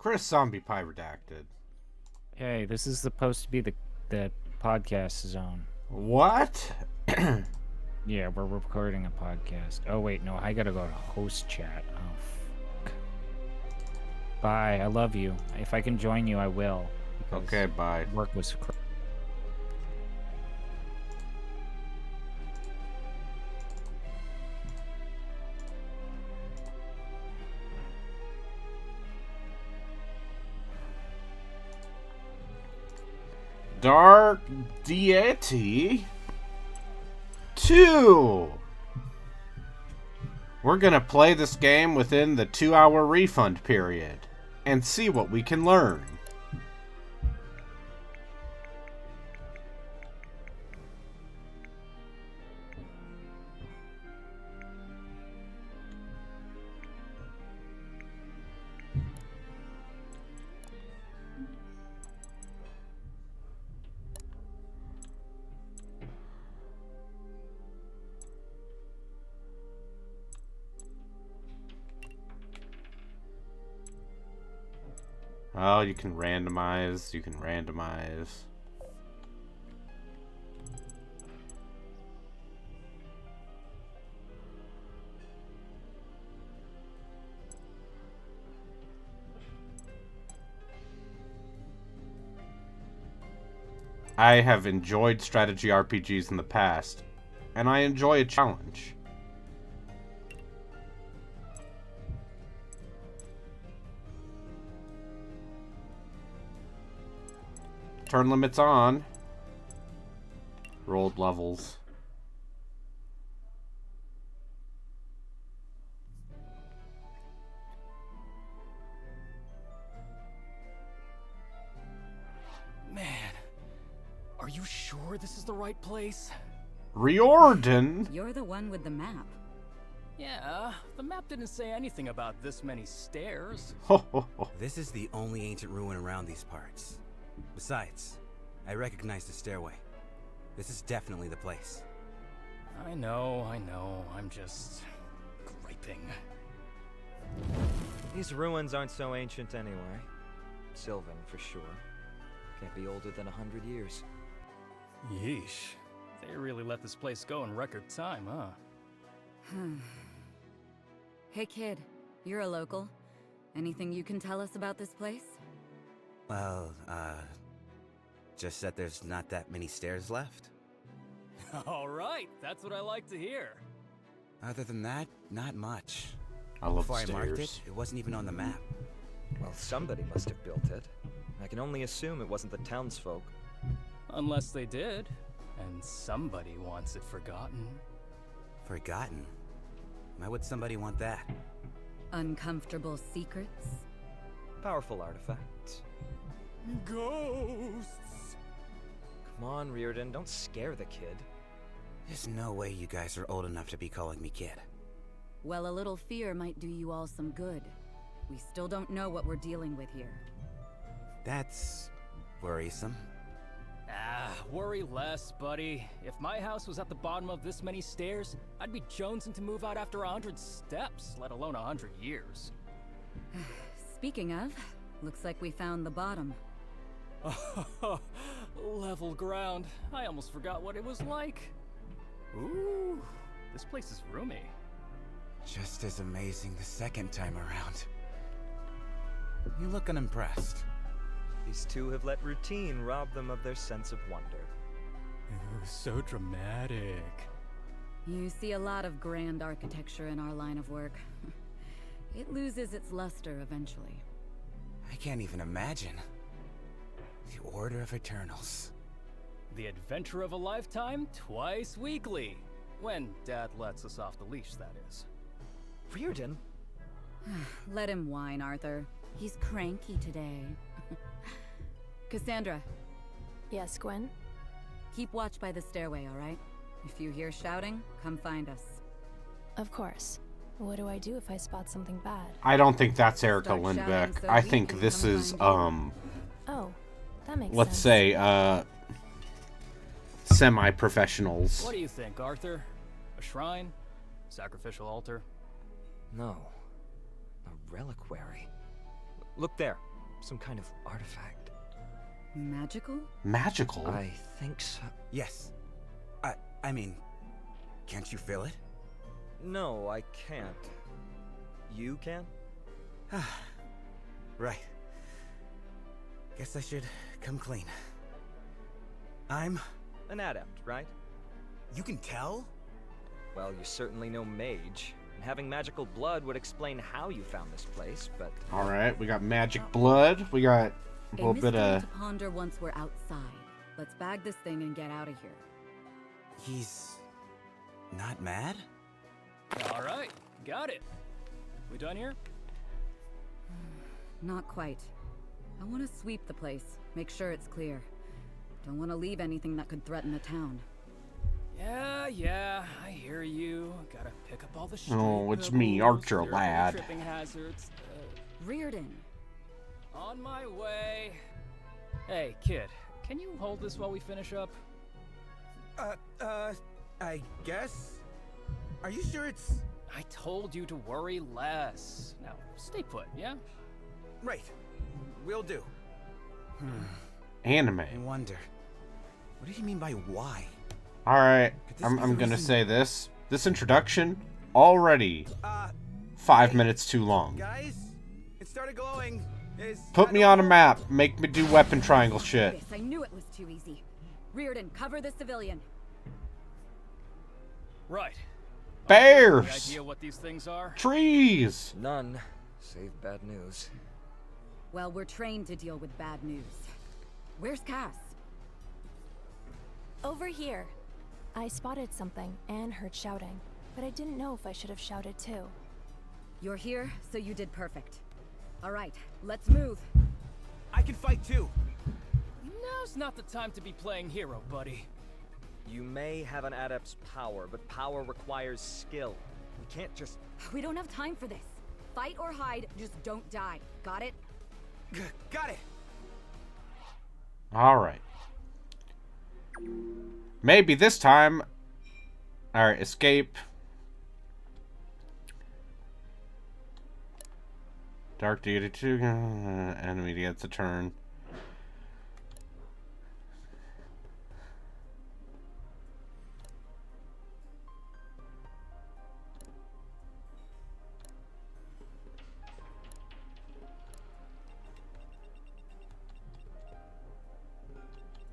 Chris Zombie Pie Redacted. Hey, this is supposed to be the podcast zone. What? Yeah, we're recording a podcast. Oh, wait, no, I gotta go to host chat. Oh, fuck. Bye, I love you. If I can join you, I will. Okay, bye. Work was... Dark Deity 2. We're gonna play this game within the 2-hour refund period and see what we can learn. Oh, you can randomize. I have enjoyed strategy RPGs in the past, and I enjoy a challenge. Turn limits on. Rolled levels. Man, are you sure this is the right place? Riordan? You're the one with the map. Yeah, the map didn't say anything about this many stairs. Ho ho ho. This is the only ancient ruin around these parts. Besides, I recognize the stairway. This is definitely the place. I know, I'm just... griping. These ruins aren't so ancient anyway. Sylvan, for sure. Can't be older than 100 years. Yeesh. They really let this place go in record time, huh? Hey kid, you're a local. Anything you can tell us about this place? Well, just that there's not that many stairs left. Alright, that's what I like to hear. Other than that, not much. I love Before I marked stairs. it, it wasn't even on the map. Well, somebody must have built it. I can only assume it wasn't the townsfolk. Unless they did, and somebody wants it forgotten. Forgotten? Why would somebody want that? Uncomfortable secrets? Powerful artifacts. Ghosts! Come on, Riordan, don't scare the kid. There's no way you guys are old enough to be calling me kid. Well, a little fear might do you all some good. We still don't know what we're dealing with here. That's worrisome. Ah, worry less, buddy. If my house was at the bottom of this many stairs, I'd be jonesing to move out after 100 steps, let alone 100 years. Speaking of, looks like we found the bottom. Level ground. I almost forgot what it was like. Ooh, this place is roomy. Just as amazing the second time around. You look unimpressed. These two have let routine rob them of their sense of wonder. So dramatic. You see a lot of grand architecture in our line of work. It loses its luster eventually. I can't even imagine. The Order of Eternals. The adventure of a lifetime, twice weekly. When Dad lets us off the leash, that is. Riordan? Let him whine, Arthur. He's cranky today. Cassandra, Yes, Gwen? keep watch by the stairway, all right? If you hear shouting, come find us. Of course. What do I do if I spot something bad? I don't think that's Erica Start shouting Lindbeck. so I we think can this come is, find Oh, that makes let's sense. say, semi-professionals. What do you think, Arthur? A shrine? Sacrificial altar? No. A reliquary. Look there. some kind of artifact. Magical? Magical? I think so. Yes. I mean, can't you feel it? No, I can't. You can? Right. Guess I should come clean. I'm... An adept, right? You can tell? Well, you're certainly no mage. And having magical blood would explain how you found this place, but... Alright, we got magic blood. We got a little bit of... to ponder once we're outside. Let's bag this thing and get out of here. He's... not mad? Alright, got it. We done here? Not quite. I want to sweep the place, make sure it's clear. Don't want to leave anything that could threaten the town. Yeah, I hear you. Gotta pick up all the shit. Oh, it's me, Archer lad. Tripping hazards. Reardon. On my way. Hey, kid, can you hold this while we finish up? I guess? Are you sure it's... I told you to worry less. Now, stay put, yeah? Right. Will do. Anime. I wonder. What did he mean by why? Alright, Could this I'm be the gonna reason- say this. This introduction, already 5 minutes too long. Guys? It started glowing. Put me on a map. Make me do weapon triangle shit. Yes, I knew it was too easy. Reardon, cover the civilian. Right. Bears! Any idea what these things are? Trees! None. Save bad news. Well, we're trained to deal with bad news. Where's Cass? Over here. I spotted something and heard shouting, but I didn't know if I should have shouted too. You're here, so you did perfect. All right, let's move. I can fight too. Now's not the time to be playing hero, buddy. You may have an adept's power, but power requires skill. We can't just... We don't have time for this. Fight or hide, just don't die. Got it? Got it. Alright. Maybe this time... Alright, escape. Dark Deity 2. Enemy gets a turn.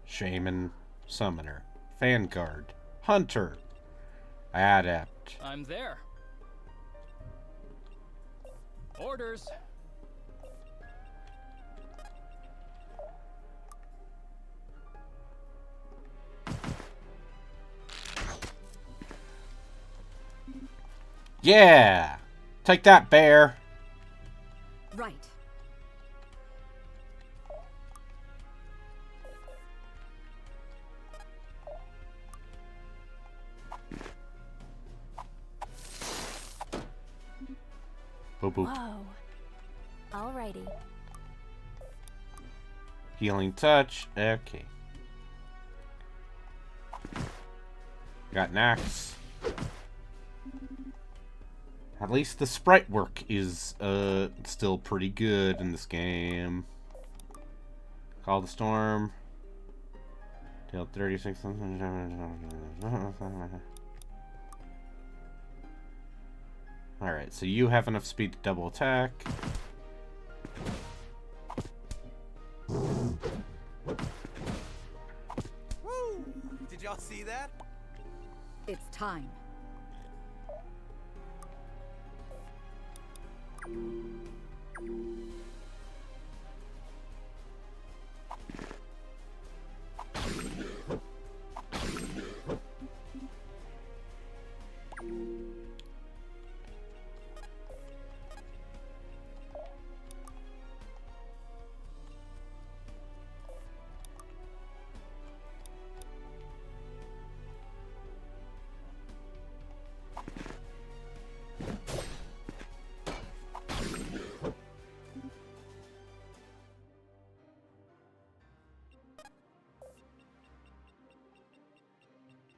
Shaman, Summoner, Vanguard, Hunter, Adept. I'm there. Orders. Yeah! Take that, bear! Right. Boop boop. Whoa. Alrighty. Healing touch. Okay. Got an axe. At least the sprite work is still pretty good in this game. Call the storm. Deal 36. Alright, so you have enough speed to double attack. Woo! Did y'all see that? It's time.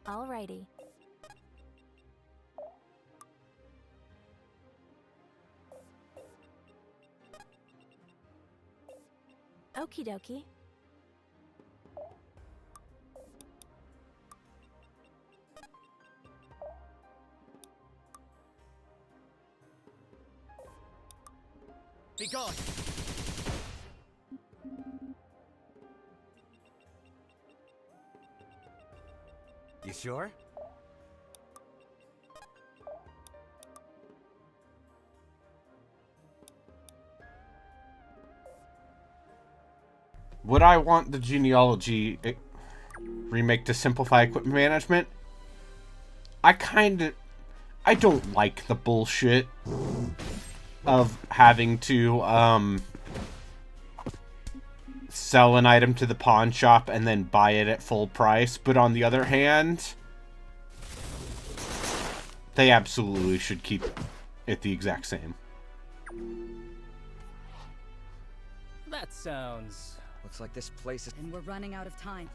Alrighty. Okie dokie. Be gone! You sure? Would I want the genealogy remake to simplify equipment management? I don't like the bullshit of having to, sell an item to the pawn shop and then buy it at full price. But on the other hand, they absolutely should keep it the exact same. That sounds... Looks like this place is... And we're running out of time.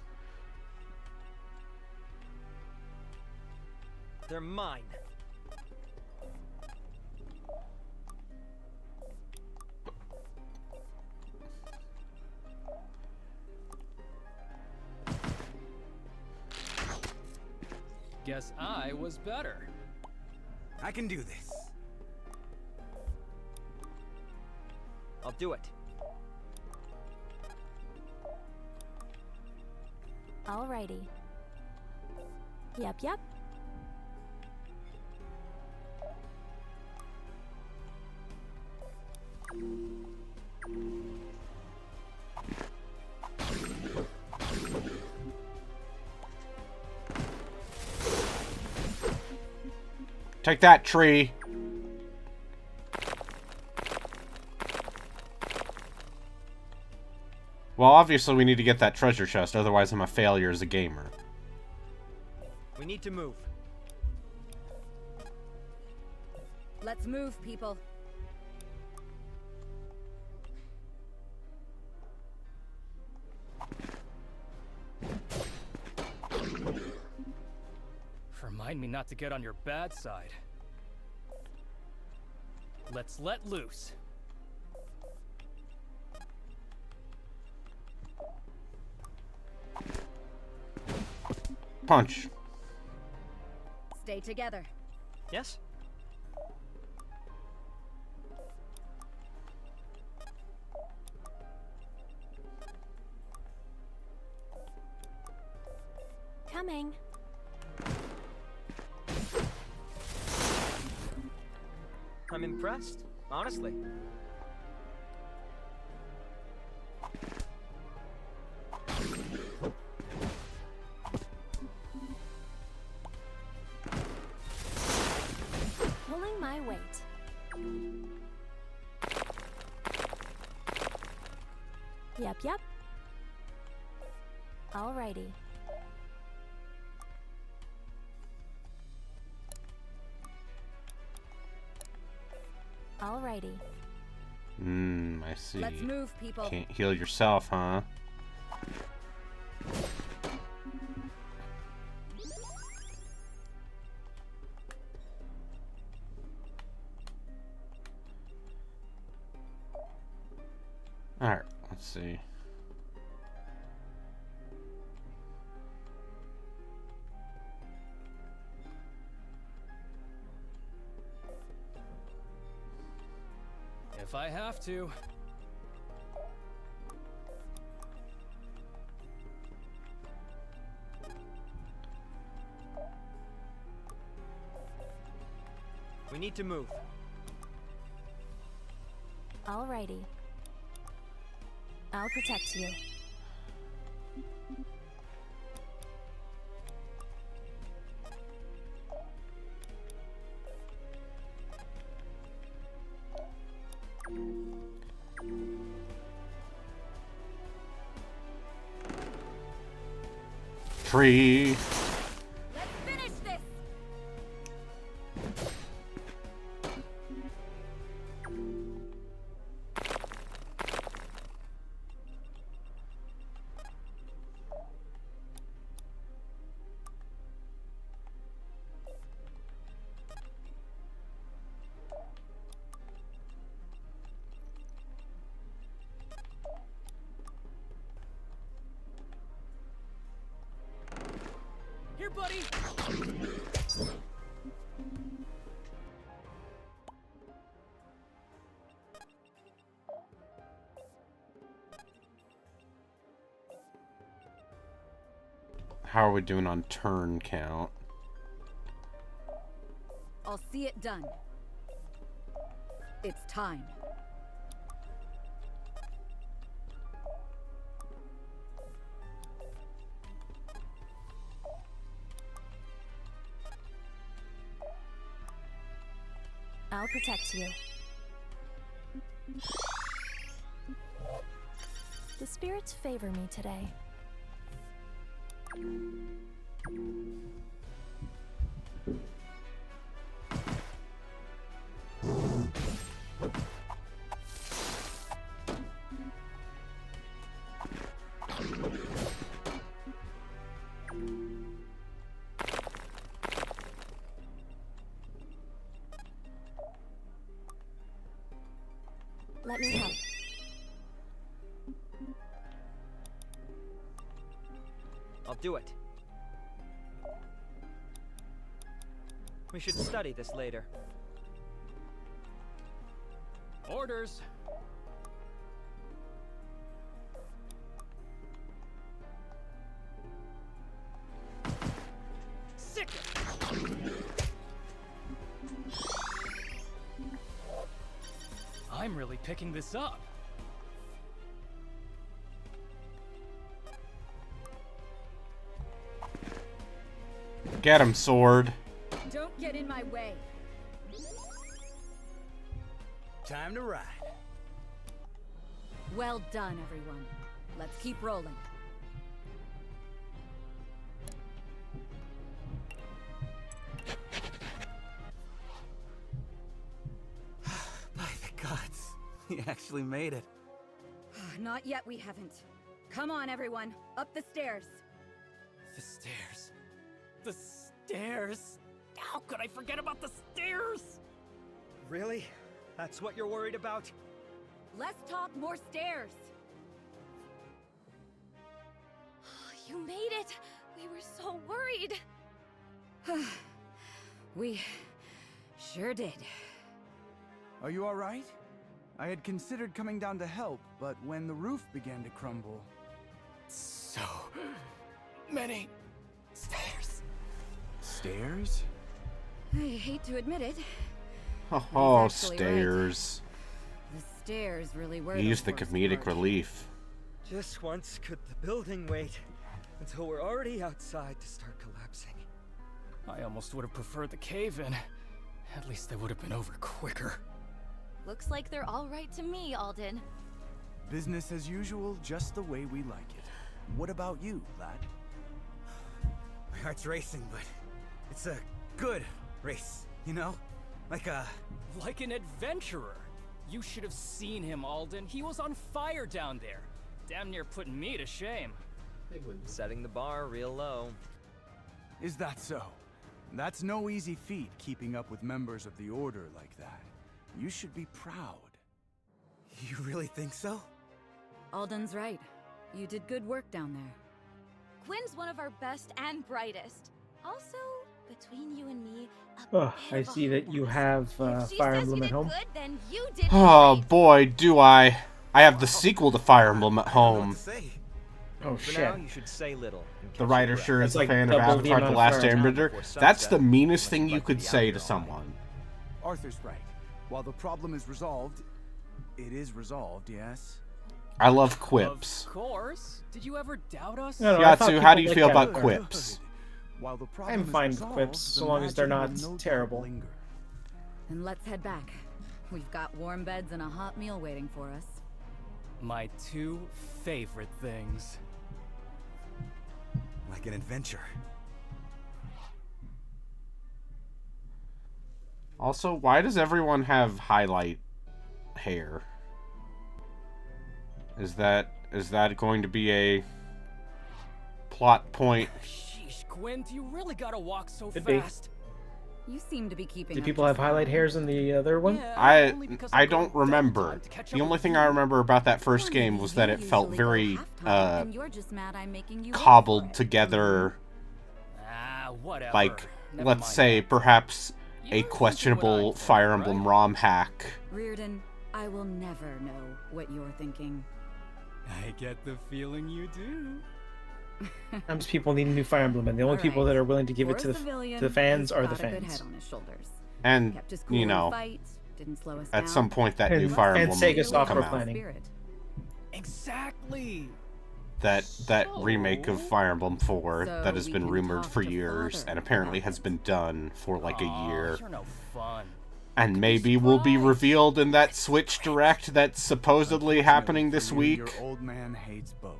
They're mine. Guess I was better. I can do this. I'll do it. Alrighty. Yep. Take that, tree. Well, obviously we need to get that treasure chest, otherwise I'm a failure as a gamer. We need to move. Let's move, people. Remind me not to get on your bad side. Let's let loose. Punch. Stay together. Yes? Coming. I'm impressed, honestly. Pulling my weight. Yep. Alrighty. Alrighty. I see. Let's move, people. Can't heal yourself, huh? Alright, let's see. If I have to. We need to move. Alrighty. I'll protect you. Tree. Let's finish this. buddy? How are we doing on turn count? I'll see it done. It's time. I'll protect you. The spirits favor me today. Let me help. I'll do it. We should study this later. Orders. Sick it. I'm really picking this up. Get him, sword. Don't get in my way. Time to ride. Well done, everyone. Let's keep rolling. By the gods, we actually made it. Not yet, we haven't. Come on, everyone. Up the stairs. The stairs. The stairs. How could I forget about the stairs? Really? That's what you're worried about? Less talk, more stairs. You made it! We were so worried! We sure did. Are you all right? I had considered coming down to help, but when the roof began to crumble... So many stairs. Stairs? I hate to admit it. Oh, He's actually stairs. The stairs really were Use the the worst comedic part. relief. Just once could the building wait until we're already outside to start collapsing. I almost would have preferred the cave-in. At least they would have been over quicker. Looks like they're all right to me, Alden. Business as usual, just the way we like it. What about you, lad? My heart's racing, but it's a good race, you know? Like Like an adventurer. You should have seen him, Alden. He was on fire down there. Damn near putting me to shame. Setting the bar real low. Is that so? That's no easy feat, keeping up with members of the Order like that. You should be proud. You really think so? Alden's right. You did good work down there. Quinn's one of our best and brightest. Also, between you and me, Oh, I see that you have Fire Emblem at home. Good, then you did Oh great. boy, do I. I have the sequel to Fire Emblem at I don't know what home. to say. Oh For shit. now, you should say little. and The catch writer your breath. sure is That's a like fan of double the Avatar: amount The of Last Fire Emblem Airbender. before That's the sunset, meanest unless thing you'd you like to could be out say here to all someone. Arthur's right. While the problem is resolved, it is resolved, yes? I love quips. Of course. Did you ever doubt us? No, I thought Yatsu, how do you people feel liked about that. quips? While the problem I'm is fine with resolved, quips, so the long as they're magic not will no doubt terrible. linger. And let's head back. We've got warm beds and a hot meal waiting for us. My two favorite things. Like an adventure. Also, why does everyone have highlight hair? Is that going to be a plot point? Sheesh, Gwen, do you really gotta walk so Could be. fast? You seem to be keeping Do up people just have highlight fine. hairs in the other one? Yeah, only because I I'm going don't remember. time to catch The up only with thing you. I remember about that first Well, game maybe was that you it felt usually go very half-time, and you're just mad I'm making you wait for cobbled it. together. Ah, whatever. like, Never let's mind say, that. perhaps You a were thinking questionable what I think, Fire Emblem right? ROM hack. Reardon, I will never know what you're thinking. I get the feeling you do. Sometimes people need a new Fire Emblem, and the only All people right. that are willing to give For it a to civilian, the fans he's are the got a good fans. head on his shoulders. And, Kept his cool you in the know, fight, didn't slow us at down. some point that new And- Fire and Emblem Sega will software come out. planning. Spirit. Exactly. That remake of Fire Emblem 4 So that has we been can rumored talk for to years Father and apparently about has it. been done for like a year. You're no fun. And maybe will be revealed in that Switch Direct that's supposedly happening this Unfortunately for you, week. Your old man hates both.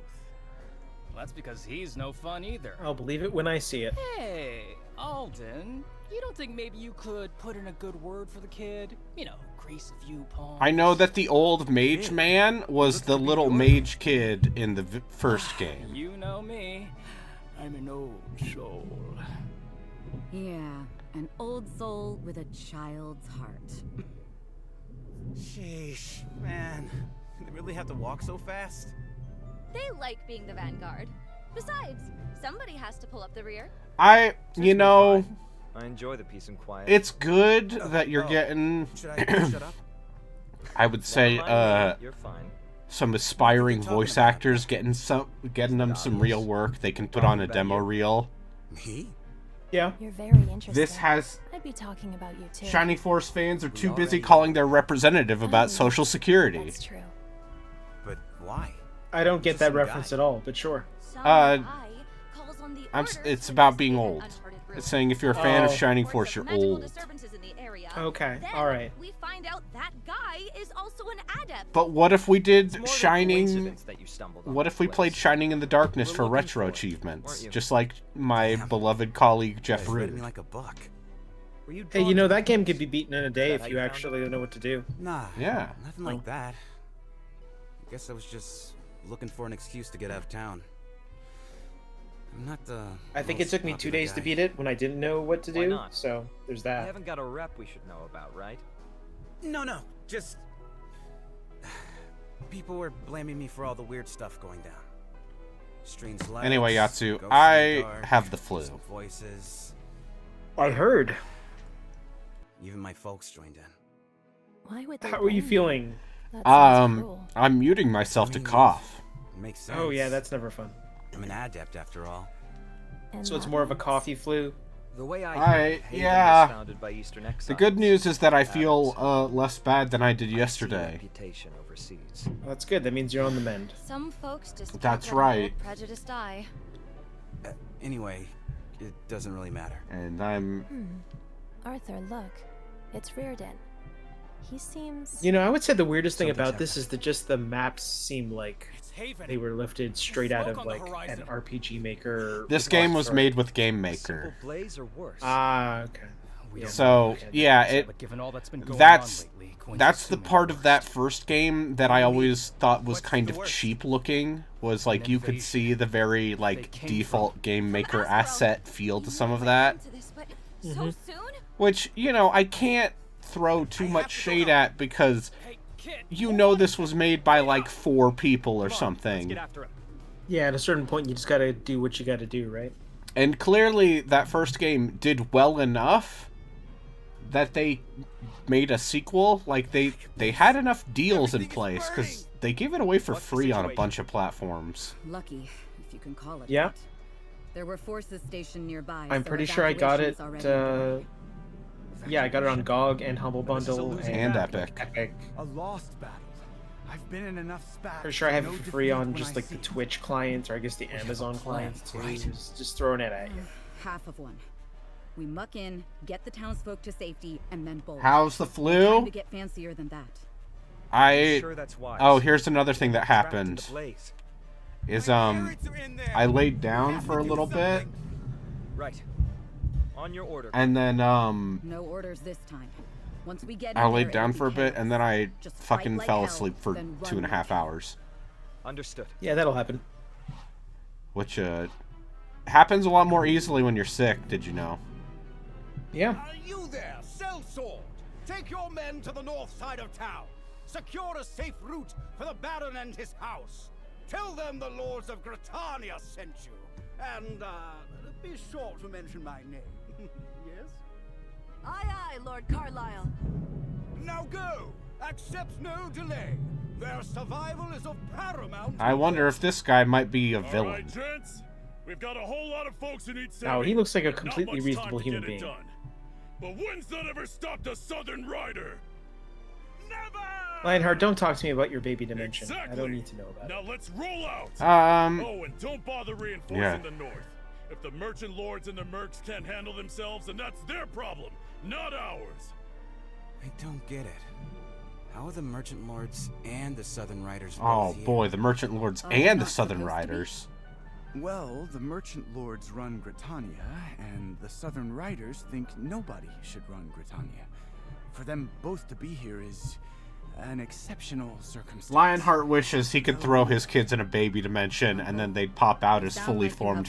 That's because he's no fun either. I'll believe it when I see it. Hey, Alden, you don't think maybe you could put in a good word for the kid? You know, grease a few palms. I know that the old mage man was the little mage kid in the first game. You know me. I'm an old soul. Yeah, an old soul with a child's heart. Sheesh, man. They really have to walk so fast? They like being the vanguard. Besides, somebody has to pull up the rear. You know, I enjoy the peace and quiet. it's good that you're getting, Should I shut up? I would say, You're fine. some aspiring voice actors getting them some real work they can put on a demo reel. Me? Yeah. You're very interesting. This has I'd be talking about you too. Shining Force fans are too busy calling their representative about Social Security. That's true. But why? I don't get Just that some reference guy. at all, but sure. Some Uh, guy calls on the I'm, orders it's to about being investigate old. an uncharted route. It's saying if you're a fan of Oh. Shining Reports Force, of you're magical old. disturbances in the area. Okay, Then alright. we find out that guy is also an adept. But what if we It's did more of a Shining? coincidence that you stumbled on What the if we place. played Shining in the Darkness We're for looking retro for it, achievements? weren't you? Just like my beloved colleague Jeff You read me Root. like a book. Were you Hey, you drawn know to that game things? could be beaten in a day Is that if how you you found actually know what to do. Nah. Yeah. Nothing like that. Guess I was just looking for an excuse to get out of town. I'm not the. I think it most took me 2 popular days to guy. beat it when I didn't know what to Why do. not? So there's We that. haven't got a rep we should know about, right? No, just. People were blaming me for all the weird stuff going down. Strange lights. Anyway, Yatsu, ghosts in the I dark, have the flu. some voices. I heard. Even my folks joined in. Why would they How are you blame feeling? That sounds cruel. I'm muting myself to cough. Makes sense. Oh yeah, that's never fun. I'm an adept after all. And So it's that more of a means- coffee flu. The way I I- hear it, Haven yeah. was founded by Eastern exiles. The good news is that I Patterns. feel less bad than I did I see yesterday. reputation overseas. Well, that's good. That means you're on the mend. Some folks just can't That's let an right. old prejudiced eye. Anyway, it doesn't really matter. And I'm Arthur, look. It's Reardon. He seems... You know, I would say the weirdest thing Something's about this is that just the maps seem like It's Haven. they were lifted straight out smoke of on the like an horizon. RPG Maker. this with game lots was of- made with Game A simple Maker. blaze or worse. Ah, okay. We don't So, know. yeah, it But given all that's been going that's- on lately, Quinn that's the assuming part of that worst. first game that I always thought was What's kind the of worst? cheap looking. Was like you could see the very like came default Game Maker Azeroth. asset feel to You some of went that. into this, but Mm-hmm. so soon? Which, you know, I can't throw too much shade at because Hey, kid, you know this was made by like 4 people or come on, let's something. get after him. Yeah, at a certain point, you just gotta do what you gotta do, right? And clearly that first game did well enough that they made a sequel. Like they had enough deals in place because they gave it away for What's the free on a situation? bunch of platforms. Lucky, if you can call it Yeah. that. There were forces stationed nearby. I'm so pretty sure I got it. evacuation's already underway. Yeah, I got it on GOG and Humble This is a Bundle losing And battle. Epic. Epic. A lost battle. I've been in enough spats. Pretty sure I have to it know for free defeat on when just I like the see it. Twitch clients, or I guess the Amazon clients too. right? Just throwing it at you. Half of one. We muck in, get the townsfolk to safety, and then bolt. How's the Time flu? to get fancier than that. Sure, that's wise. Oh, here's another thing that Trapped in happened. the blaze. Is I laid down for a little bit Right. On your order. and then No orders this time. Once we get I in laid there, down it'll for a be bit chaos. and then I Just fight fucking like fell hell, asleep for then run 2.5 like hell. hours. Understood. Yeah, that'll happen. Which happens a lot more easily when you're sick, did you know? Yeah. Are you there, sellsword? Take your men to the north side of town. Secure a safe route for the Baron and his house. Tell them the lords of Gratania sent you, And, be sure to mention my name. Yes? Aye, aye, Lord Carlisle. Now go! Accept no delay. Their survival is of paramount. I wonder if this guy might be a villain. Alright, gents. We've got a whole lot of folks who need saving. Oh, he looks like a but not completely much reasonable time to human get being. it done. But when's that ever stopped a Southern Rider? Never! Lionheart, don't talk to me about your baby dimension. Exactly. I don't need to know about Now let's roll out. it. Oh, and don't bother reinforcing the north. If the merchant lords and the mercs can't handle themselves, then that's their problem, not ours. I don't get it. How are the Merchant Lords and the Southern Riders Oh both here? boy, the Merchant Lords and the Southern Riders. Well, the Merchant Lords run Britannia, and the Southern Riders think nobody should run Britannia. For them both to be here is an exceptional circumstance. Lionheart wishes he could throw his kids in a baby dimension, and then they'd pop out as fully formed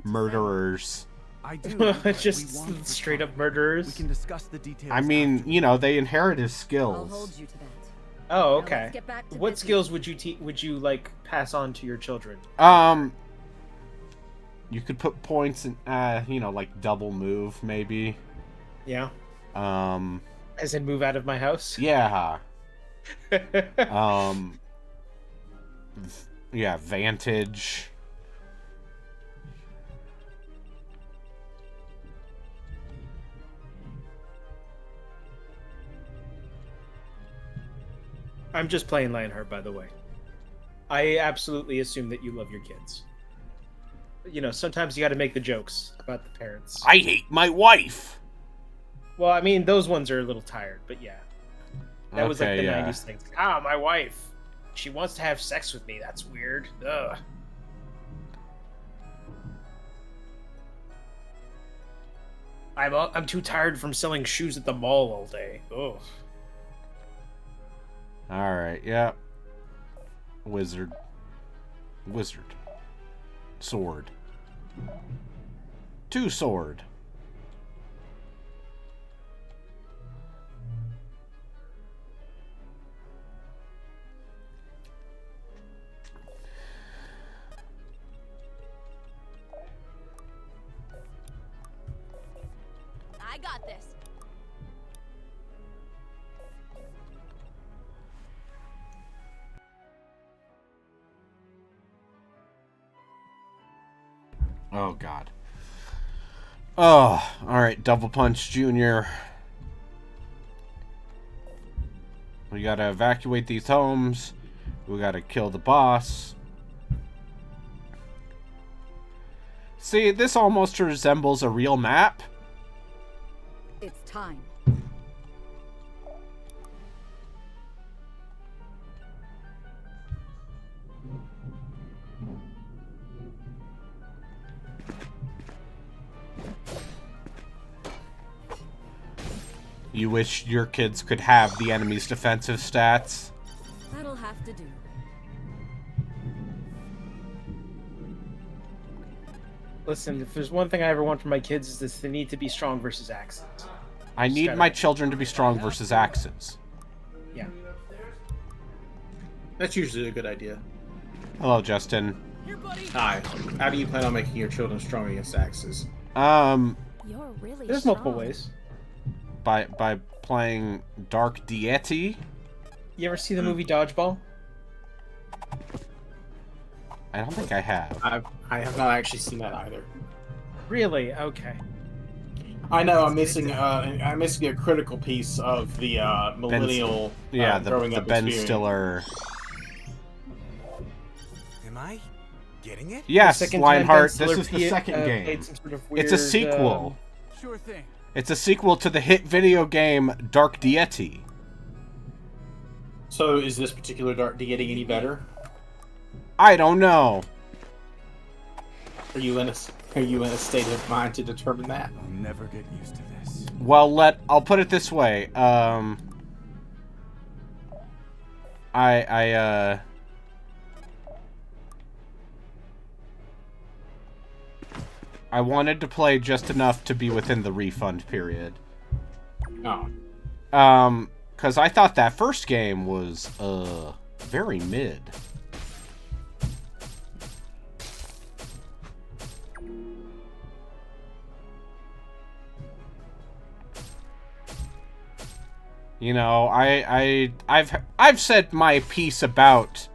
murderers. I do. Just straight up murderers. We can discuss the details. I mean, you know, they inherit his skills. I'll hold you to that. Oh, okay. get back to What business. skills would you like pass on to your children? You could put points in, you know, like double move, maybe. Yeah. As in move out of my house? Yeah. Yeah, Vantage. I'm just playing Lionheart, by the way. I absolutely assume that you love your kids. You know, sometimes you gotta make the jokes about the parents. I hate my wife! Well, I mean, those ones are a little tired, but yeah. That was like Okay, the yeah. 90s thing. Ah, my wife. She wants to have sex with me. That's weird. Ugh. I'm too tired from selling shoes at the mall all day. Ugh. Alright, yeah. Wizard. Sword. 2 sword. I got this. Oh, God. Oh, alright, Double Punch Jr. We gotta evacuate these homes. We gotta kill the boss. See, this almost resembles a real map. It's time. You wish your kids could have the enemy's defensive stats. That'll have to do. Listen, if there's one thing I ever want from my kids is this: they need to be strong versus axes. I need my children to be strong versus axes. Yeah. That's usually a good idea. Hello, Justin. Hi. How do you plan on making your children strong against axes? You're really There's multiple ways. By playing Dark Deity. You ever see the movie Dodgeball? I don't think I have. I have not actually seen that either. Really? Okay. I know I'm missing a critical piece of the millennial growing the up Ben experience. Stiller. Am I getting it? Yes, The second Lionheart. time Ben This is the Stiller second game. played some sort of It's a weird, sequel. Sure thing. It's a sequel to the hit video game Dark Deity. So is this particular Dark Deity any better? I don't know. Are you in a state of mind to determine that? I'll never get used to this. Well, I'll put it this way. I wanted to play just enough to be within the refund period. Oh. Because I thought that first game was, very mid. You know, I've said my piece about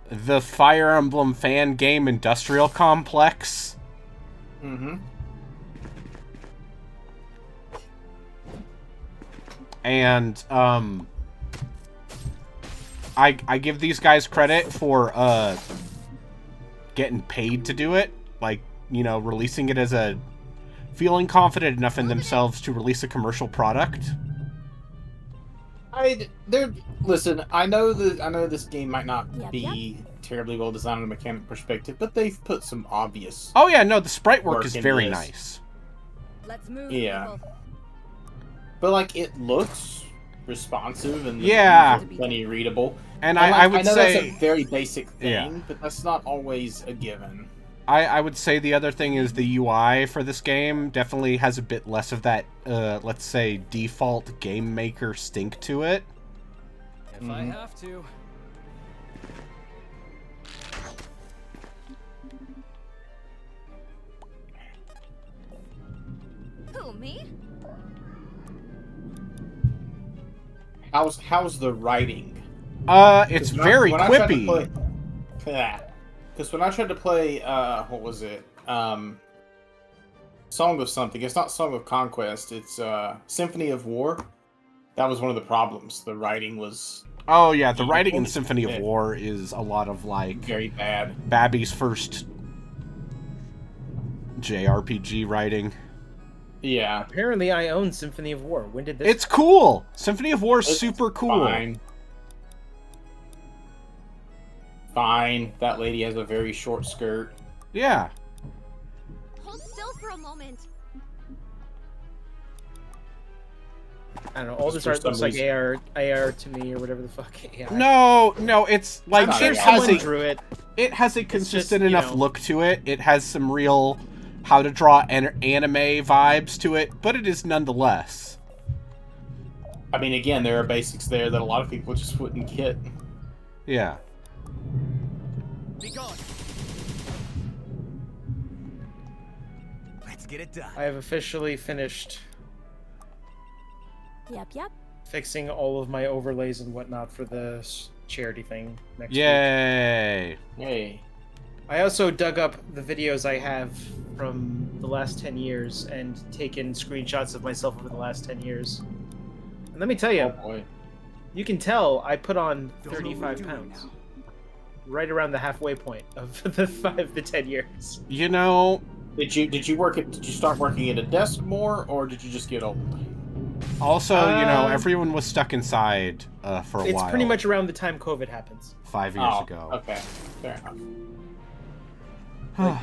the Fire Emblem fan game industrial complex. Mm-hmm. And I give these guys credit for getting paid to do it, like, you know, releasing it as a feeling confident enough in themselves to release a commercial product. Listen, I know this game might not be terribly well designed on a mechanic perspective, but they've put some obvious. Oh yeah, no, the sprite work is very nice. Let's move. Yeah. But like, it looks responsive and plenty readable. And I would know say that's a very basic thing, but that's not always a given. I would say the other thing is the UI for this game definitely has a bit less of that, let's say, default game maker stink to it. If I have to. Who, me? How's the writing? It's very quippy. Because when I tried to play, what was it? Song of something. It's not Song of Conquest. It's Symphony of War. That was one of the problems. The writing was... Oh, yeah. The writing in Symphony of War is a lot of, like... Very bad. Babby's first JRPG writing. Yeah. Apparently I own Symphony of War. When did this... It's cool! Symphony of War is super cool. Fine. That lady has a very short skirt. Yeah. Hold still for a moment. I don't know. All this art looks like AR to me, or whatever the fuck. AR. No, it's like it has a consistent enough look to it. It has some real how to draw anime vibes to it, but it is nonetheless. I mean, again, there are basics there that a lot of people just wouldn't get. Yeah. Be gone. Let's get it done. I have officially finished. Yep. Fixing all of my overlays and whatnot for the charity thing next week. Yay! Yay. I also dug up the videos I have from the last 10 years and taken screenshots of myself over the last 10 years. And let me tell you, you can tell I put on 35 pounds. Right around the halfway point of the 5 to 10 years. You know, did you start working at a desk more, or did you just get old? Also, you know, everyone was stuck inside for a while. It's pretty much around the time COVID happens. 5 years ago. Okay, fair enough.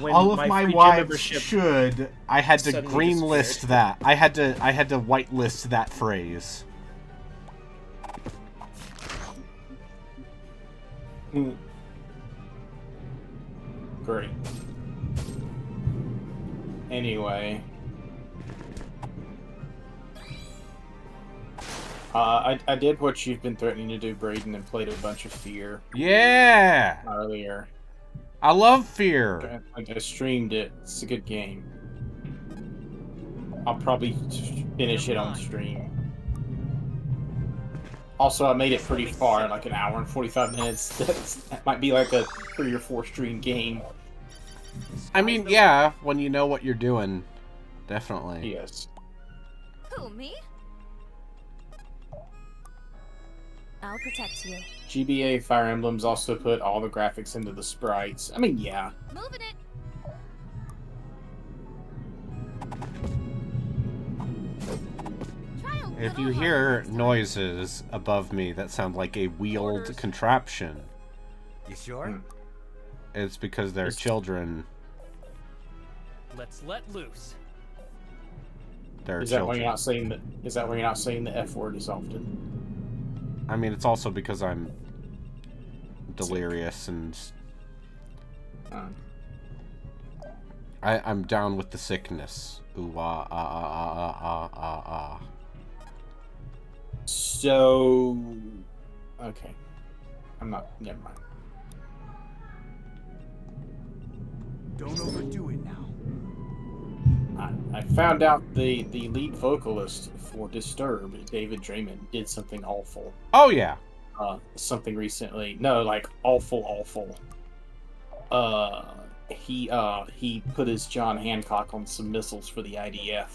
Like all of my wives should. I had to green list that. I had to whitelist that phrase. Great. Anyway. I did what you've been threatening to do, Braden, and played a bunch of Fear. Yeah! Earlier. I love Fear. I streamed it. It's a good game. I'll probably finish it on stream. Also, I made it pretty far, like an hour and 45 minutes. That might be like a 3 or 4 stream game. I mean, yeah, when you know what you're doing. Definitely. Yes. Who, me? I'll protect you. GBA Fire Emblem's also put all the graphics into the sprites. I mean, yeah. Moving it. If you hear noises above me that sound like a wheeled contraption, you sure? It's because they're children. Let's let loose. They're Is that why children. you're not saying that? Is that why you're not saying the F word as often? I mean, it's also because I'm delirious and I'm down with the sickness. Ooh, ah, ah, ah, ah, ah, ah, ah. So, okay, I'm not. Never mind. Don't overdo it now. I found out the lead vocalist for Disturbed, David Draymond, did something awful. Oh, yeah. Something recently. No, like awful. He put his John Hancock on some missiles for the IDF.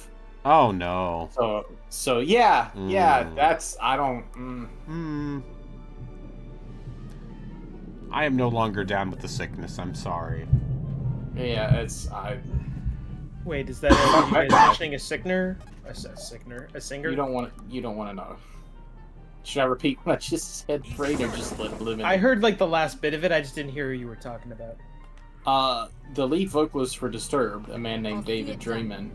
Oh, no. So yeah, that's, I don't... I am no longer down with the sickness, I'm sorry. Yeah, Wait, is that you guys mentioning a singer? A singer? You don't want to know. Should I repeat what I just said, Freight, or just let it live in? I heard like the last bit of it. I just didn't hear who you were talking about. The lead vocalist for Disturbed, a man named David Draymond,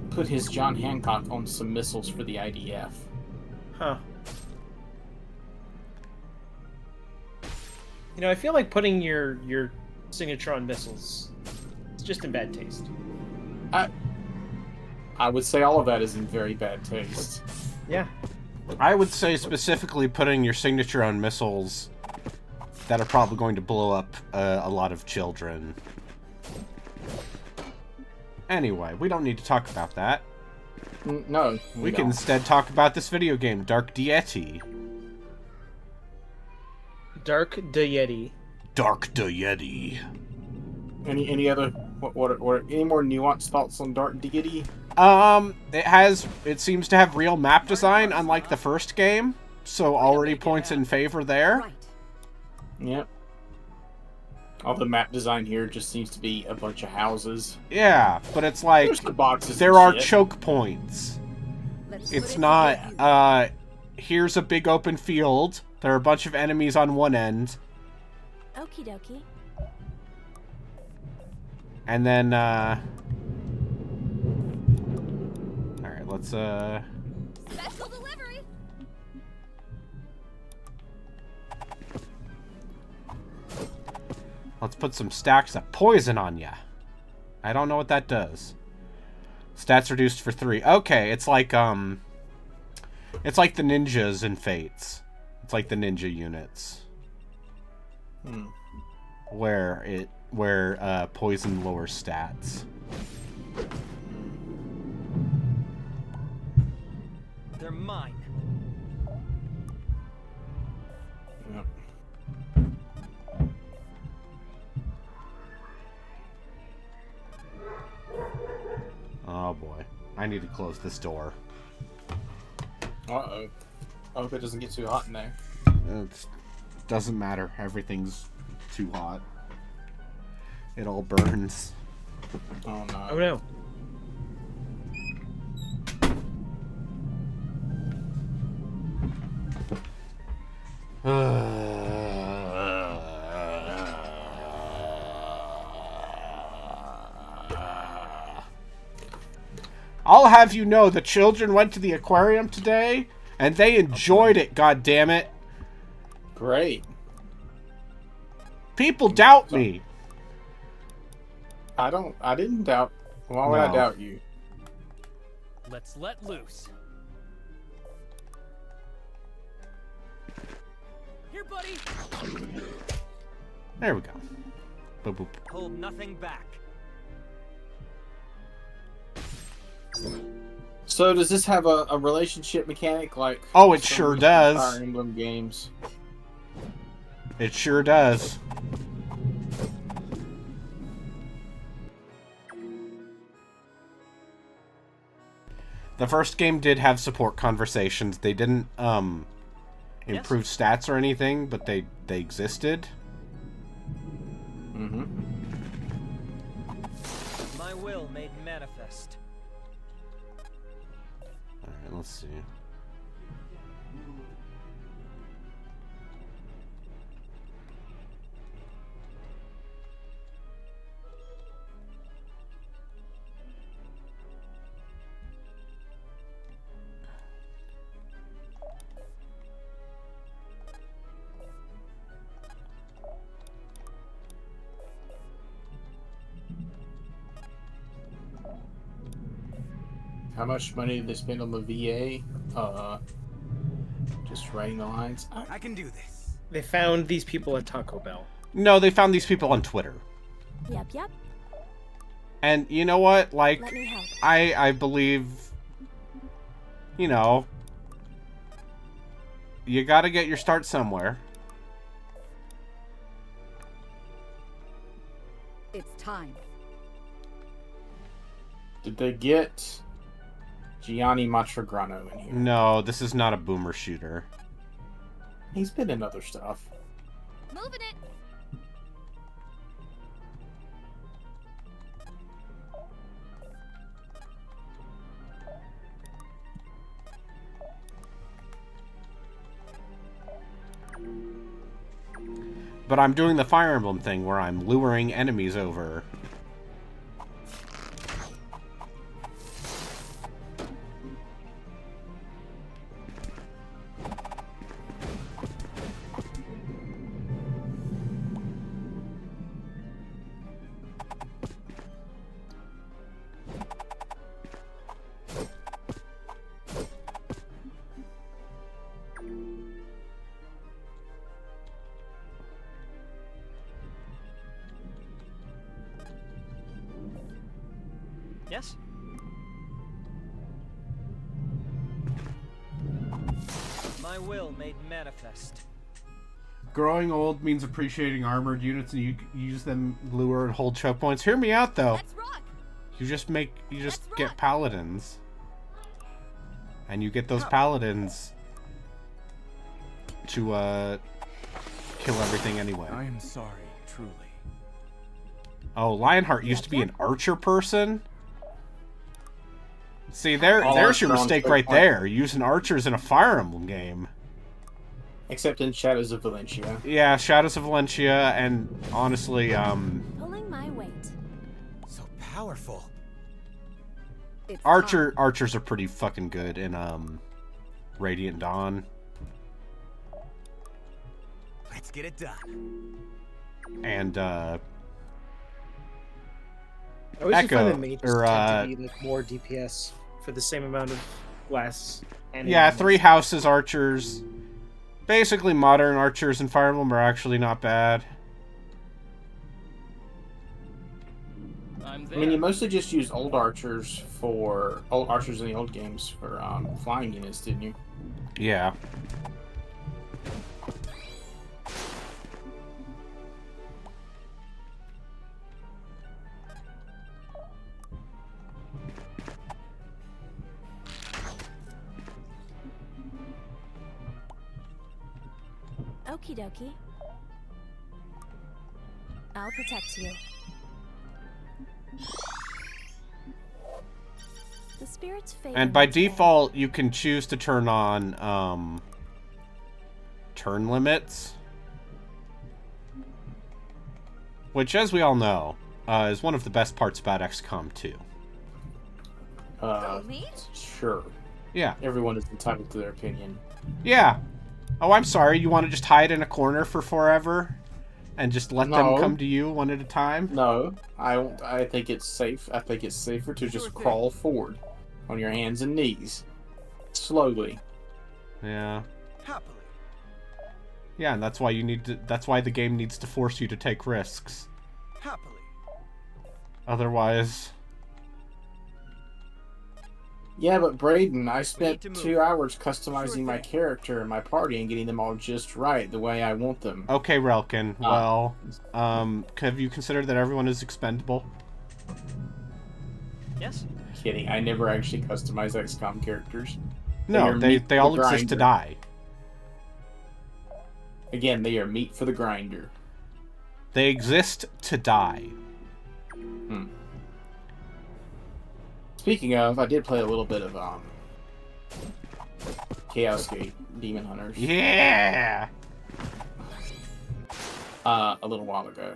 put his John Hancock on some missiles for the IDF. Huh. You know, I feel like putting your signature on missiles. It's just in bad taste. I would say all of that is in very bad taste. Yeah. I would say specifically putting your signature on missiles that are probably going to blow up a lot of children. Anyway, we don't need to talk about that. No, we can instead talk about this video game, Dark Deity. Dark Deity. Dark Deity. Any other what any more nuanced thoughts on Dark Deity? It seems to have real map design, unlike the first game, so already points in favor there. Yep. All the map design here just seems to be a bunch of houses. Yeah, but it's like the boxes there are choke points. It's not here's a big open field. There are a bunch of enemies on one end. Okie dokie. And then alright, let's Special delivery. let's put some stacks of poison on ya. I don't know what that does. Stats reduced for 3. Okay, it's like the ninjas in Fates. It's like the ninja units. Where poison lowers stats. They're mine. Yep. Oh boy. I need to close this door. Uh-oh. I hope it doesn't get too hot in there. It doesn't matter. Everything's too hot. It all burns. Oh no. Oh no. I'll have you know the children went to the aquarium today and they enjoyed it, goddammit. Great. People doubt me. I didn't doubt. Why would I doubt you? Let's let loose. Here, buddy. There we go. Boop, boop. Hold nothing back. So does this have a relationship mechanic like? Oh, it sure does. Fire Emblem games. It sure does. The first game did have support conversations. They didn't improve stats or anything, but they existed. Mm-hmm. My will made manifest. Alright, let's see. How much money did they spend on the VA? Just writing the lines. I can do this. They found these people at Taco Bell. No, they found these people on Twitter. Yep. And you know what? Like, Let me help. I believe, you know, you gotta get your start somewhere. It's time. Did they get Gianni Matrograno in here? No, this is not a boomer shooter. He's been in other stuff. Moving it. But I'm doing the Fire Emblem thing where I'm luring enemies over. Yes? My will made manifest. Growing old means appreciating armored units, and you use them lure and hold choke points. Hear me out, though. You just get paladins, and you get those paladins to kill everything anyway. I am sorry, truly. Oh, Lionheart used to be an archer person. See, there's your mistake right there. Using archers in a Fire Emblem game. Except in Shadows of Valencia. Yeah, Shadows of Valencia, and honestly, Pulling my weight. So powerful. archers are pretty fucking good in Radiant Dawn. Let's get it done. And I always Echo, find that mages or, tend to be like more DPS for the same amount of glass. And yeah, Three Houses archers. Basically, modern archers in Fire Emblem are actually not bad. I'm I there. mean, you mostly just use old archers in the old games for flying units, didn't you? Yeah. Okie dokie. I'll protect you. The spirits fade. And by default, you can choose to turn on turn limits. Which, as we all know, is one of the best parts about XCOM 2. Sure. Yeah. Everyone is entitled to their opinion. Yeah. Oh, I'm sorry. You want to just hide in a corner for forever? And just let them come to you one at a time? No. I think it's safe. I think it's safer to just crawl forward on your hands and knees. Slowly. Yeah. Happily. Yeah, and that's why that's why the game needs to force you to take risks. Happily. Otherwise... Yeah, but Braden, I spent 2 hours customizing my character and my party and getting them all just right, the way I want them. Okay, Relkin. Well, have you considered that everyone is expendable? Yes? Kidding. I never actually customized XCOM characters. No, they all exist to die. Again, they are meat for the grinder. They exist to die. Speaking of, I did play a little bit of Chaos Gate Demon Hunters. Yeah. A little while ago.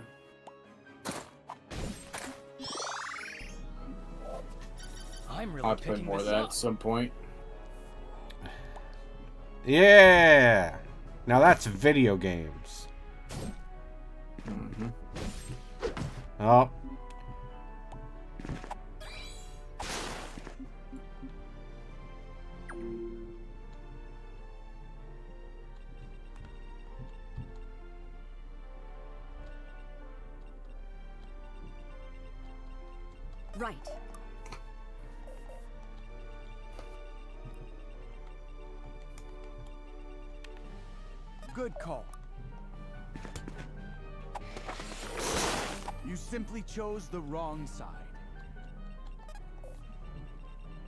I'll play more of that at some point. Yeah. Now that's video games. Mm-hmm. Oh. Right. Good call. You simply chose the wrong side.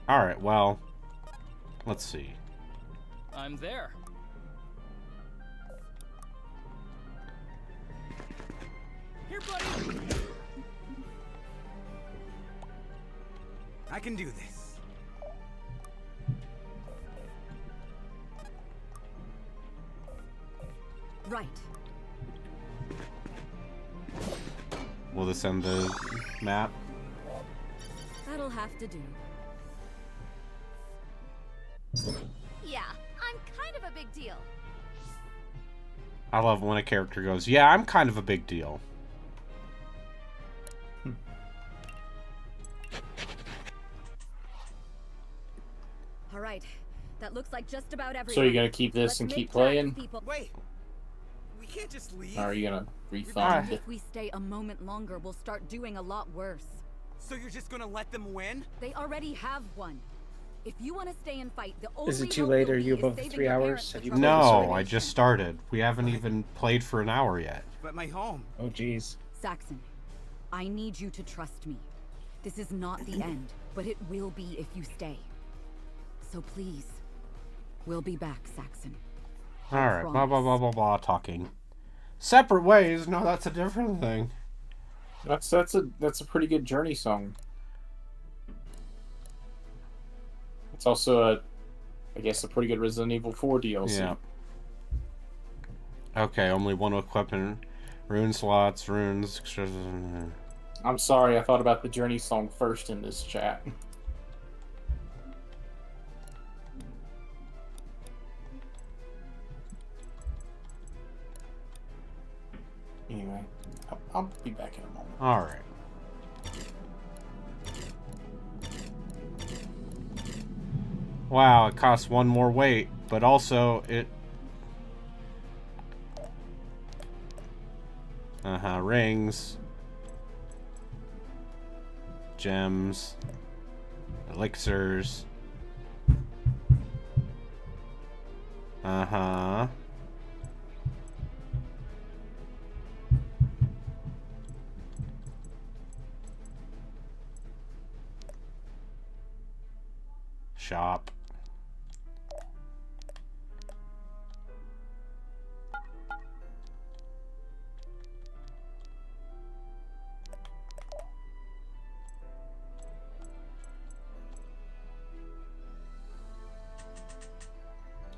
Alright, well, let's see. I'm there. Here, buddy! I can do this. Right. Will this end the map? That'll have to do. Yeah, I'm kind of a big deal. I love when a character goes, yeah, I'm kind of a big deal. All right. That looks like just about everyone. So you're gonna keep this Let's and make keep tracks, playing? people. Wait. We can't just leave. Or are you gonna refund? If we stay a moment longer, we'll start doing a lot worse. So you're just gonna let them win? They already have won. If you want to stay and fight, the only Is it too hope late? will Are you be above is the saving 3 your hours? parents Have the you trouble. played this No, already? I just started. We haven't even played for an hour yet. But my home. Oh, jeez. Saxon, I need you to trust me. This is not the end, but it will be if you stay. So please, we'll be back, Saxon. Alright, blah, blah, blah, blah, blah, talking. Separate ways? No, that's a different thing. That's a pretty good Journey song. It's also I guess a pretty good Resident Evil 4 DLC. Yeah. Okay, only one equipment. Rune slots, runes. I'm sorry, I thought about the Journey song first in this chat. Anyway, I'll be back in a moment. Alright. Wow, it costs one more weight, but also it... rings. Gems. Elixirs. Shop.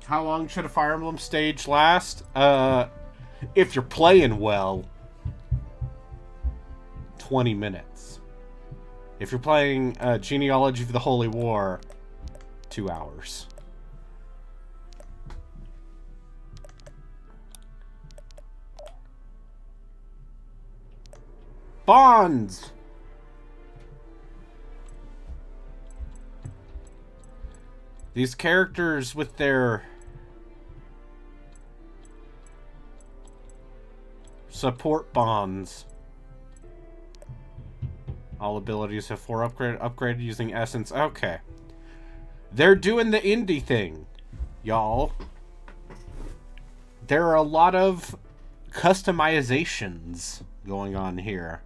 How long should a Fire Emblem stage last? If you're playing well, 20 minutes. If you're playing Genealogy of the Holy War, 2 hours. Bonds! These characters with their support bonds. All abilities have 4 upgraded using essence. Okay. They're doing the indie thing, y'all. There are a lot of customizations going on here.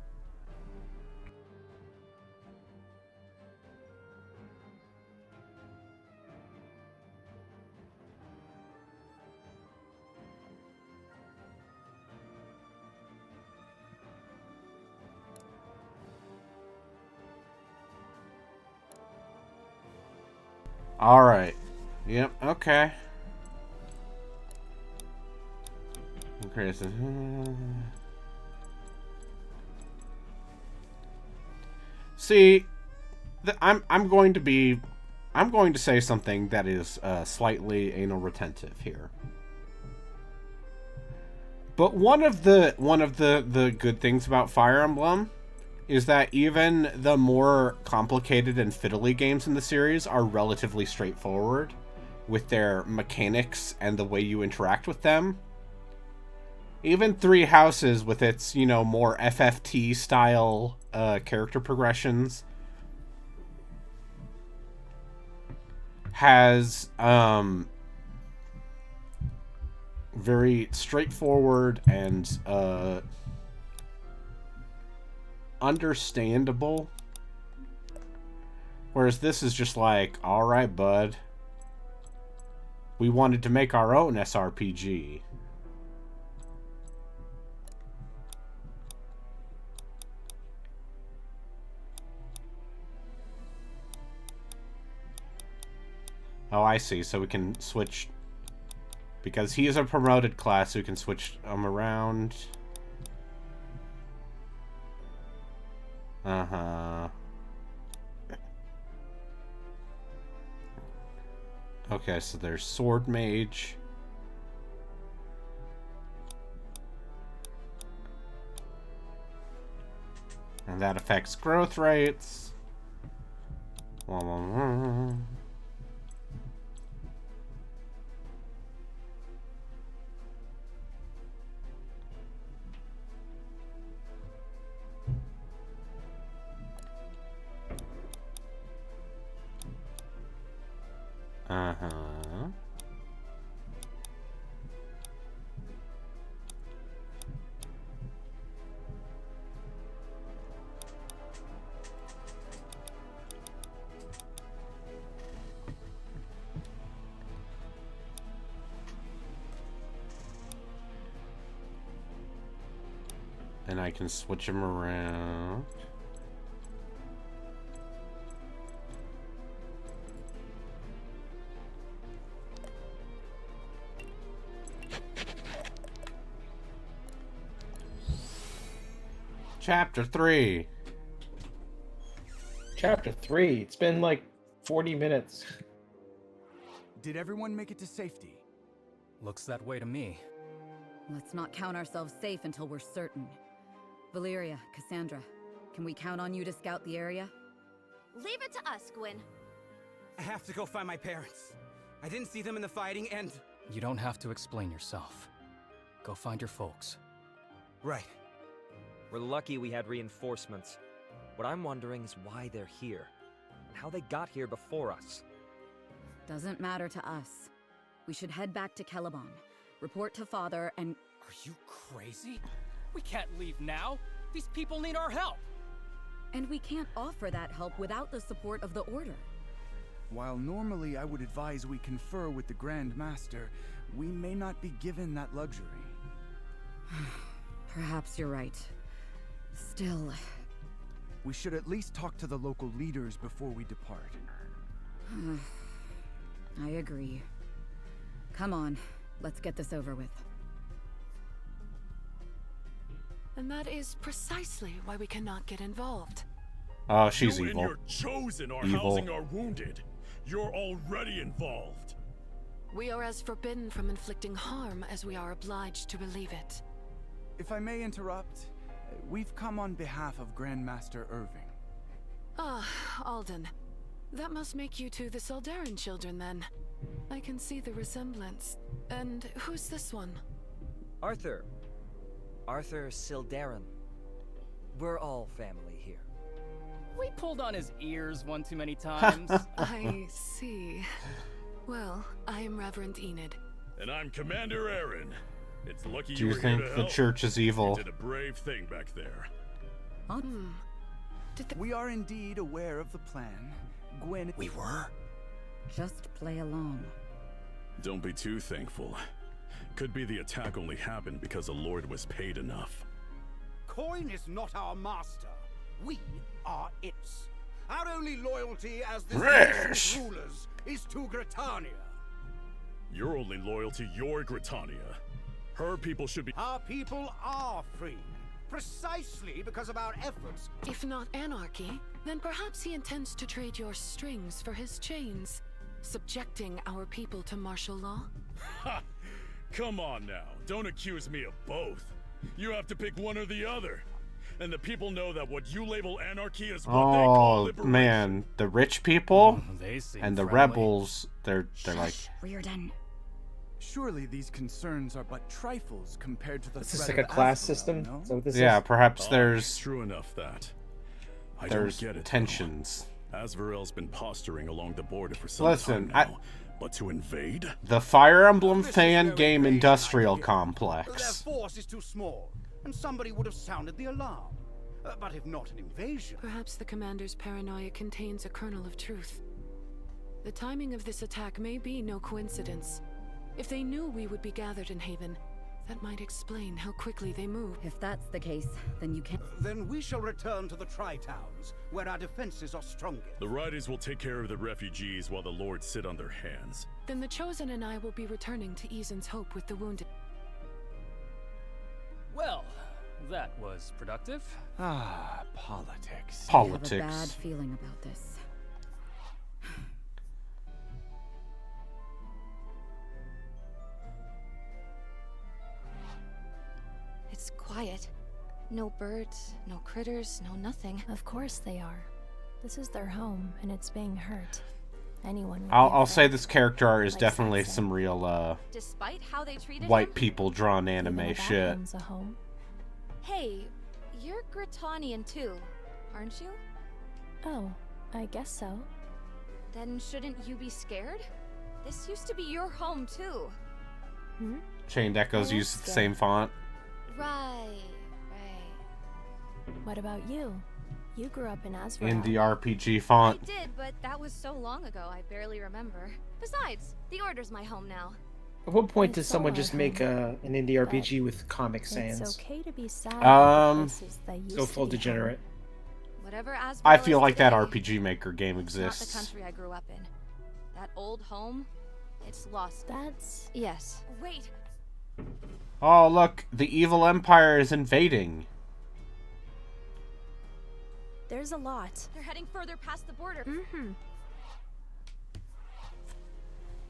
Alright. Yep, okay. Okay, so... See, I'm going to say something that is slightly anal retentive here. But one of the good things about Fire Emblem is that even the more complicated and fiddly games in the series are relatively straightforward with their mechanics and the way you interact with them. Even Three Houses with its, more FFT style character progressions has very straightforward and understandable, whereas this is just like, all right, bud, we wanted to make our own SRPG. Oh, I see. So we can switch, because he is a promoted class, we can switch them around. Uh-huh. Okay, so there's Sword Mage. And that affects growth rates. Uh-huh. And I can switch them around. Chapter 3. Chapter 3. It's been like 40 minutes. Did everyone make it to safety? Looks that way to me. Let's not count ourselves safe until we're certain. Valeria, Cassandra, can we count on you to scout the area? Leave it to us, Gwyn. I have to go find my parents. I didn't see them in the fighting, and... You don't have to explain yourself. Go find your folks. Right. We're lucky we had reinforcements. What I'm wondering is why they're here, and how they got here before us. Doesn't matter to us. We should head back to Caliban, report to Father, and... Are you crazy? We can't leave now. These people need our help. And we can't offer that help without the support of the Order. While normally I would advise we confer with the Grand Master, we may not be given that luxury. Perhaps you're right. Still... We should at least talk to the local leaders before we depart. I agree. Come on, let's get this over with. And that is precisely why we cannot get involved. Oh, she's you evil. and your chosen are Evil. housing our wounded. You're already involved. We are as forbidden from inflicting harm as we are obliged to relieve it. If I may interrupt, we've come on behalf of Grandmaster Irving. Ah, Alden. That must make you two the Saldaran children, then. I can see the resemblance. And who's this one? Arthur. Arthur Saldaran. We're all family here. We pulled on his ears one too many times. I see. Well, I am Reverend Enid. And I'm Commander Aaron. It's lucky Do you you were think here to the help. church is evil? You did a brave thing back there. We are indeed aware of the plan. Gwyn... We were? Just play along. Don't be too thankful. Could be the attack only happened because the Lord was paid enough. Coin is not our master. We are its. Our only loyalty as this nation's rulers is to Gritania. You're only loyal to your Gritania. Her people should be... Our people are free. Precisely because of our efforts. If not anarchy, then perhaps he intends to trade your strings for his chains, subjecting our people to martial law? Ha! Come on now, don't accuse me of both. You have to pick one or the other. And the people know that what you label anarchy is what they call liberation. Man, the rich people They seem and the friendly. rebels, they're like... Riordan. Surely these concerns are but trifles compared to the Is this threat like a of class Azrael, system? no? Is that what this Yeah, is? perhaps Oh, there's true enough that. I there's don't get it, tensions. Azrael's been posturing along the border for some Listen, time now. But to invade? The Fire Emblem This is fan no game invasion industrial idea. Their complex. force is too small, and somebody would have sounded the alarm. But if not an invasion... Perhaps the commander's paranoia contains a kernel of truth. The timing of this attack may be no coincidence. If they knew we would be gathered in Haven, that might explain how quickly they moved. If that's the case, then you can't... Then we shall return to the Tri-Towns, where our defenses are strongest. The Riders will take care of the refugees while the Lords sit on their hands. Then the Chosen and I will be returning to Easen's Hope with the wounded. Well, that was productive. Ah, politics. I have a bad feeling about this. It's quiet. No birds, no critters, no nothing. Of course they are. This is their home, and it's being hurt. Anyone would I'll say this character art is definitely some real Despite how they treated white him? people drawn anime Even shit. a home. Hey, you're Gritanian too, aren't you? Oh, I guess so. Then shouldn't you be scared? This used to be your home too. Hmm? Chained Echoes I am use the scared. same font. Right. What about you? You grew up in Azrael. In the RPG font. I did, but that was so long ago, I barely remember. Besides, the Order's my home now. At what point does It's someone all just our make home. an indie RPG with Comic Sans? It's okay to be sad. Go full degenerate. Whatever Azrael I feel is like that today, RPG Maker game it's not the exists. country I grew up in. That old home, it's lost. That's... Yes. Wait. Oh, look, the evil empire is invading. There's a lot. They're heading further past the border. Mm-hmm.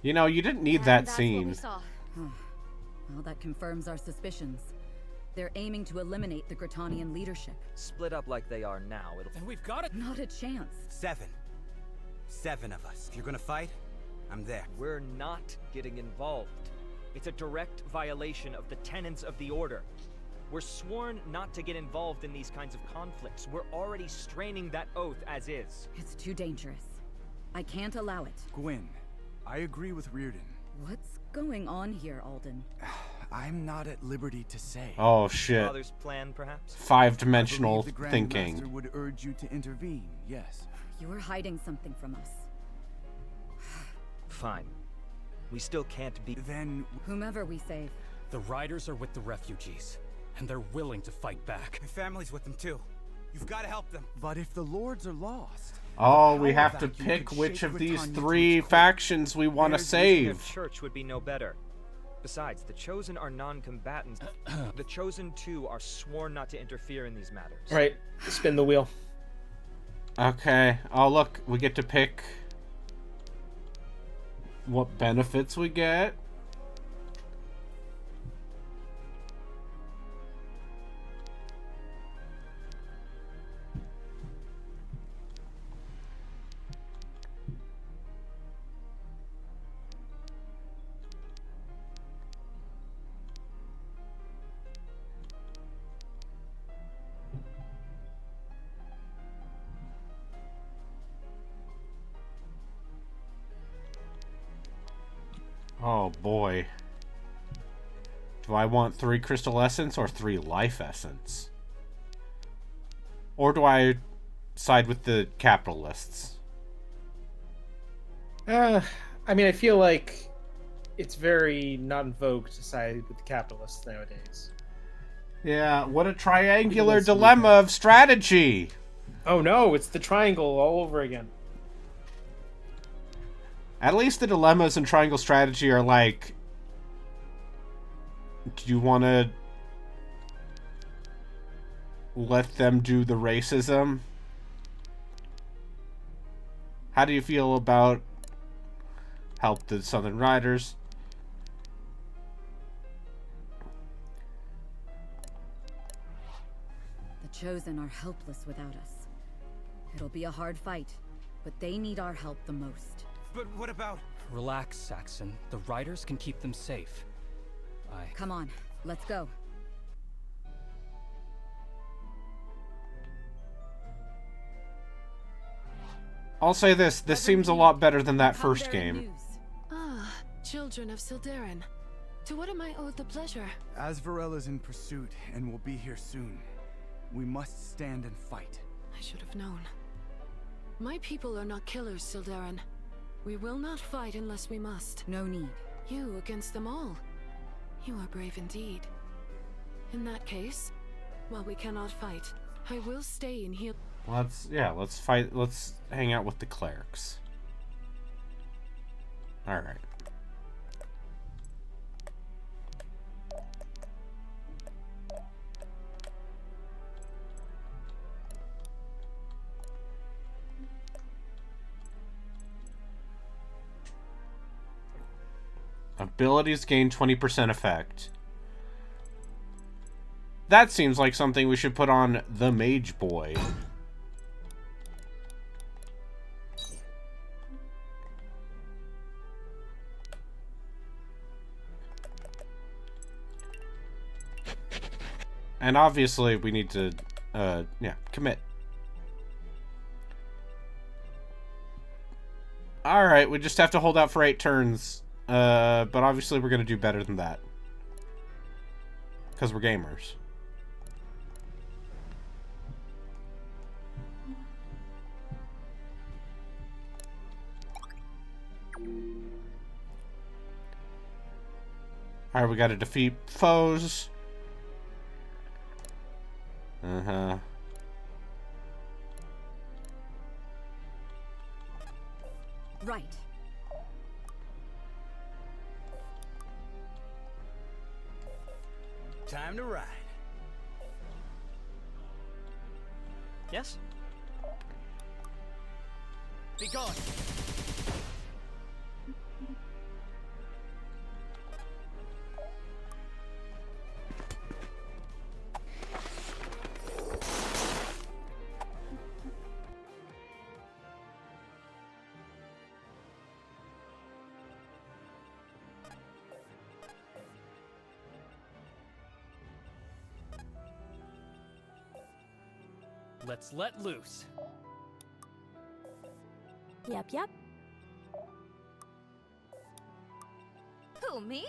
You know, you didn't need And that that's scene. What we saw. Well, that confirms our suspicions. They're aiming to eliminate the Gritanian leadership. Split up like they are now, it'll... Then we've got it. Not a chance. 7. 7 of us. If you're gonna fight, I'm there. We're not getting involved. It's a direct violation of the tenets of the Order. We're sworn not to get involved in these kinds of conflicts. We're already straining that oath as is. It's too dangerous. I can't allow it. Gwyn, I agree with Reardon. What's going on here, Alden? I'm not at liberty to say. Oh shit. Father's plan, perhaps? Five-dimensional I believe the thinking. Grandmaster would urge you to intervene, yes. You're hiding something from us. Fine. We still can't be... Then... Whomever we save. The Riders are with the refugees, and they're willing to fight back. My family's with them too. You've got to help them. But if the Lords are lost... Oh, we power have to vacuum pick could which shake of these Britannia to three its core. factions we want to Their save. church would be no better. Besides, the Chosen are non-combatants. The Chosen, too, are sworn not to interfere in these matters. Right. Spin the wheel. Okay. Oh, look, we get to pick what benefits we get. Oh boy. Do I want 3 crystal essence or 3 life essence? Or do I side with the capitalists? I mean, I feel like it's very not in vogue to side with the capitalists nowadays. Yeah, what a triangular dilemma of strategy! Oh no, it's the triangle all over again. At least the dilemmas in triangle strategy are like, do you want to let them do the racism? How do you feel about help the Southern Riders? The Chosen are helpless without us. It'll be a hard fight, but they need our help the most. But what about... Relax, Saxon. The Riders can keep them safe. Come on, let's go. I'll say this seems a lot better than that first game. Ah, children of Sildarin. To what am I owed the pleasure? Asvarella's in pursuit and will be here soon. We must stand and fight. I should have known. My people are not killers, Sildarin. We will not fight unless we must. No need. You against them all. You are brave indeed. In that case, while we cannot fight, I will stay and heal. Let's fight. Let's hang out with the clerics. All right. Abilities gain 20% effect. That seems like something we should put on the Mage Boy. And obviously we need to, yeah, commit. Alright, we just have to hold out for 8 turns. But obviously we're gonna do better than that. Because we're gamers. Alright, we gotta defeat foes. Uh-huh. Right. Time to ride. Yes? Be gone. Let's let loose. Yep. Who, me?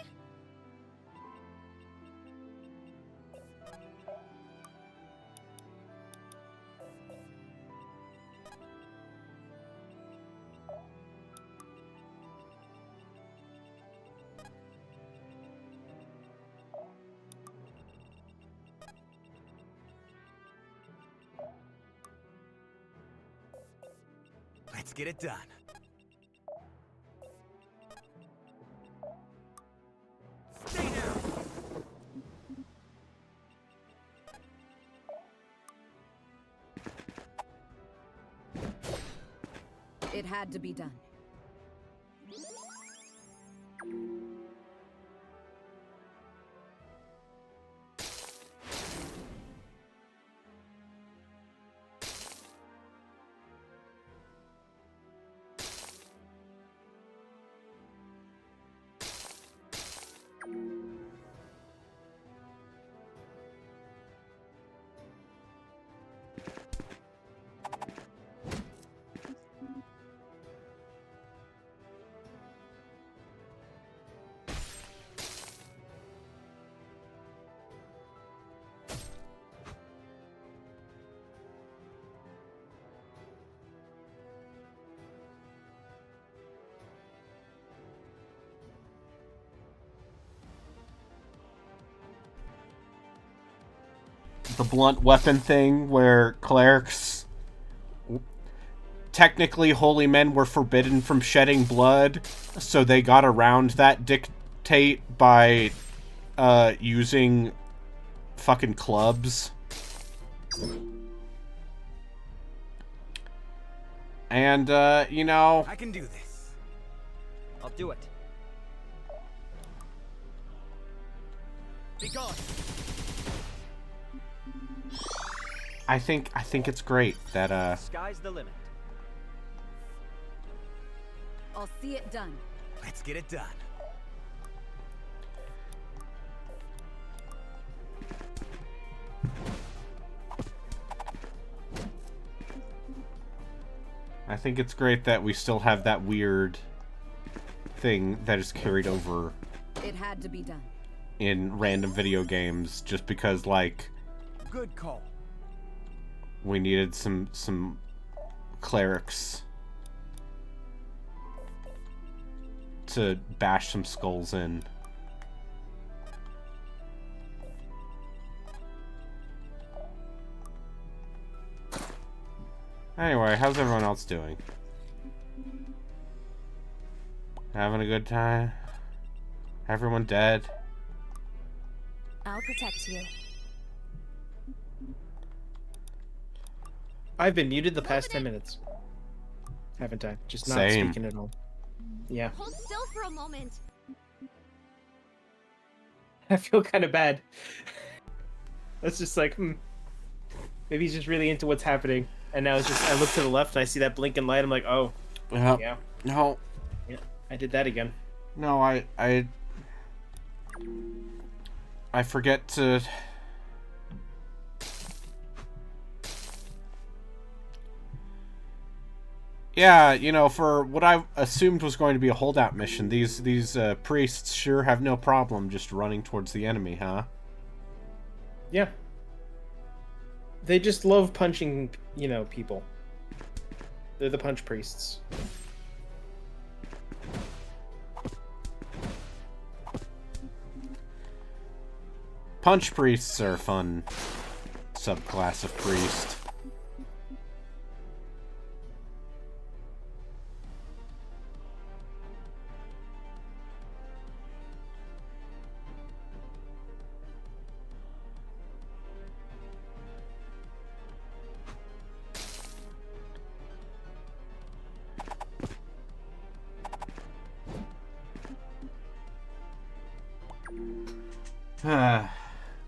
Let's get it done. Stay down. It had to be done. The blunt weapon thing where clerics, technically holy men, were forbidden from shedding blood, so they got around that dictate by using fucking clubs. And you know, I can do this. I'll do it. Be gone. I think it's great that Sky's the limit. I'll see it done. Let's get it done. I think it's great that we still have that weird thing that is carried over. It had to be done. In random video games, just because, like, good call. We needed some clerics to bash some skulls in. Anyway, how's everyone else doing? Having a good time? Everyone dead? I'll protect you. I've been muted the past 10 minutes. Haven't I? Just not Same. speaking at all. Yeah. Hold still for a moment. I feel kind of bad. It's just like, maybe he's just really into what's happening. And now it's just, I look to the left and I see that blinking light. I'm like, oh, yeah. No. Yeah, I did that again. No, I forget to... Yeah, you know, for what I assumed was going to be a holdout mission, these priests sure have no problem just running towards the enemy, huh? Yeah. They just love punching, you know, people. They're the punch priests. Punch priests are a fun subclass of priest.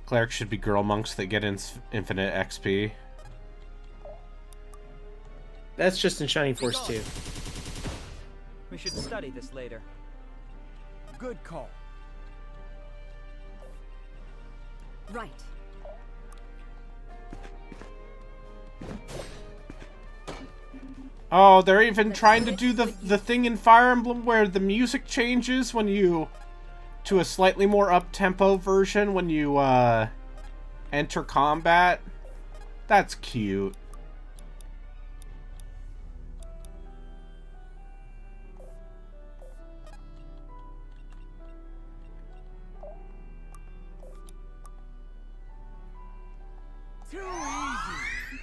Clerics should be girl monks that get infinite XP. That's just in Shining Force 2. We should study this later. Good call. Right. Oh, they're even trying to do the thing in Fire Emblem where the music changes when you... to a slightly more up-tempo version when you, enter combat. That's cute. Too easy.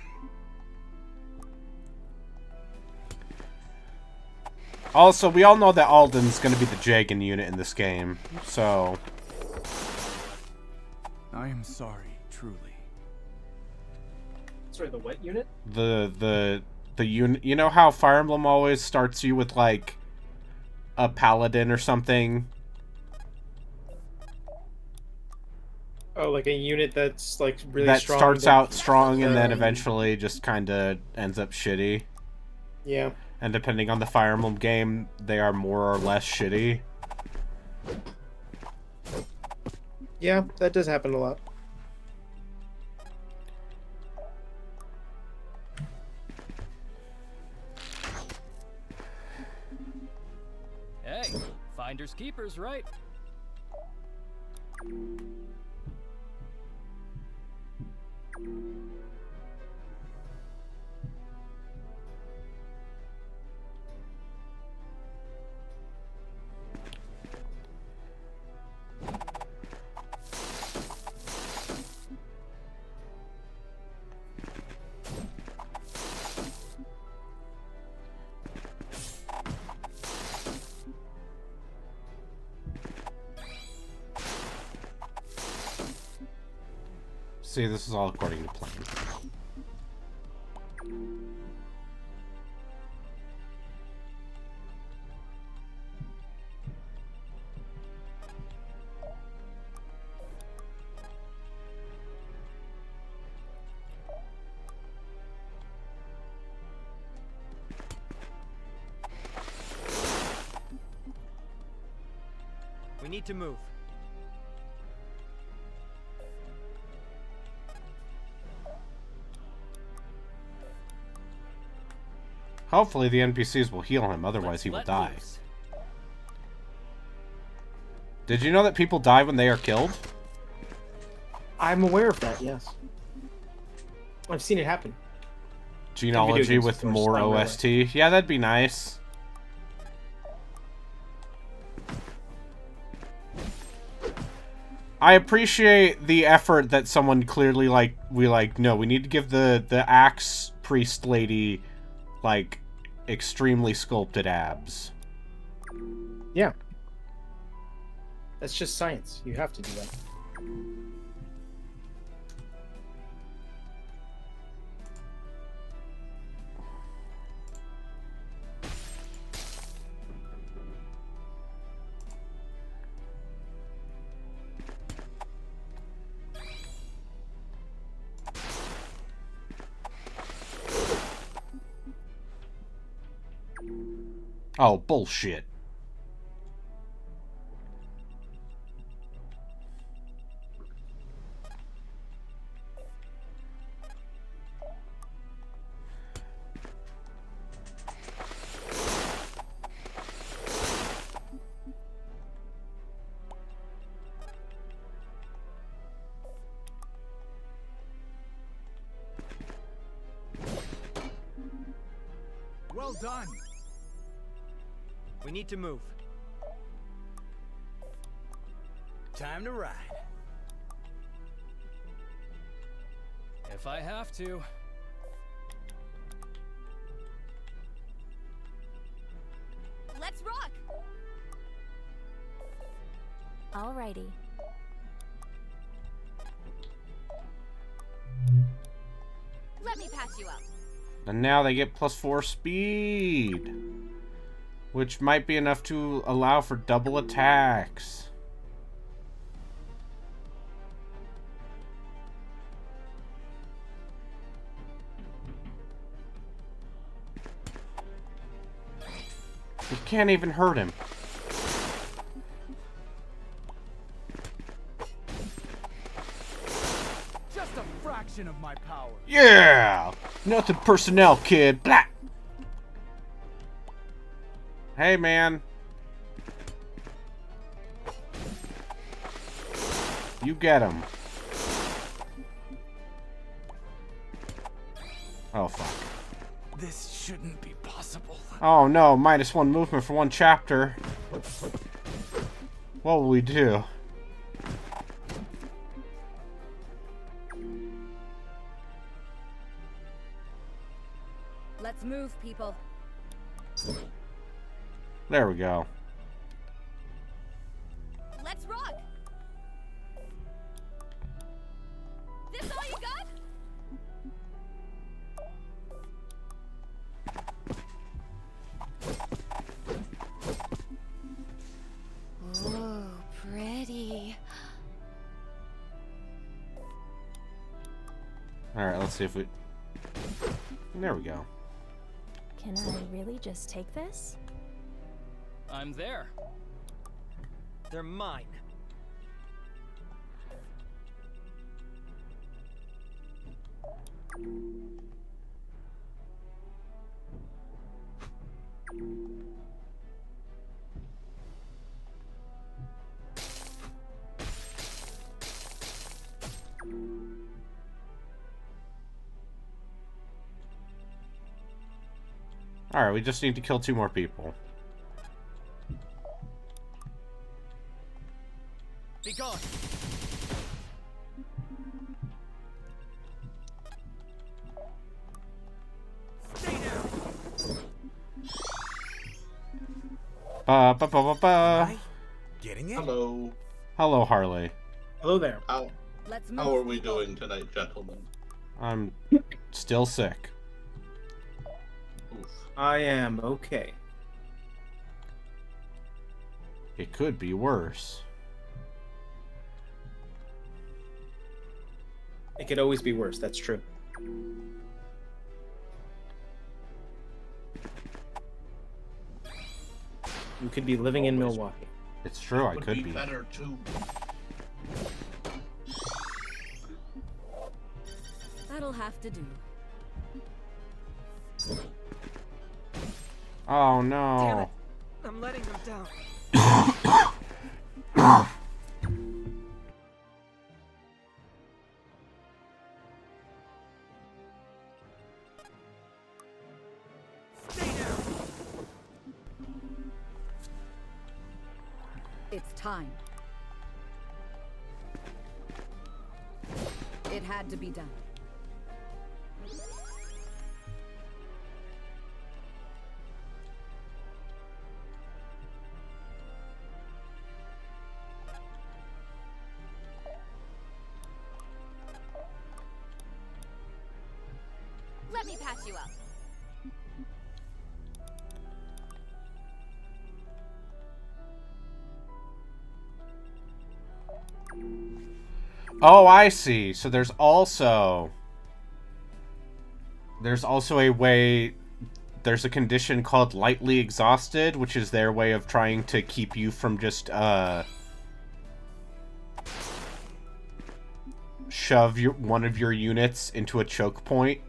Also, we all know that Alden's gonna be the Jagan unit in this game, so... I am sorry, truly. Sorry, the what unit? The unit... You know how Fire Emblem always starts you with, like, a paladin or something? Oh, like a unit that's, like, really that strong. That starts out strong and then eventually just kind of ends up shitty. Yeah. And depending on the Fire Emblem game, they are more or less shitty. Yeah, that does happen a lot. Hey, finders keepers, right? See, this is all according to plan. We need to move. Hopefully the NPCs will heal him, otherwise he will die. Did you know that people die when they are killed? I'm aware of that, yes. I've seen it happen. Genealogy with more OST. Yeah, that'd be nice. I appreciate the effort that someone clearly, like, no, we need to give the axe priest lady, like, extremely sculpted abs. Yeah. That's just science. You have to do that. Oh, bullshit. Well done. We need to move. Time to ride. If I have to. Let's rock. Alrighty. Let me patch you up. And now they get +4 speed, which might be enough to allow for double attacks. You can't even hurt him. Just a fraction of my power. Yeah! Nothing personnel, kid. Blah! Hey, man. You get him. Oh, fuck. This shouldn't be possible. Oh, no. -1 movement for 1 chapter. What will we do? Let's move, people. There we go. Let's rock. This all you got? Ooh, pretty. Alright, let's see if we... There we go. Can I really just take this? I'm there. They're mine. Alright, we just need to kill 2 more people. Be gone. Stay down. Ba ba ba ba ba. Getting it? Hello. Hello, Harley. Hello there. How are we doing tonight, gentlemen? I'm still sick. Oof. I am okay. It could be worse. It could always be worse, that's true. You could be living in Milwaukee. It's true, I Would could be. better too. That'll have to do. Oh no. Damn it. I'm letting them down. It's time. It had to be done. Let me patch you up. Oh, I see. So there's also a way, there's a condition called lightly exhausted, which is their way of trying to keep you from just shove one of your units into a choke point.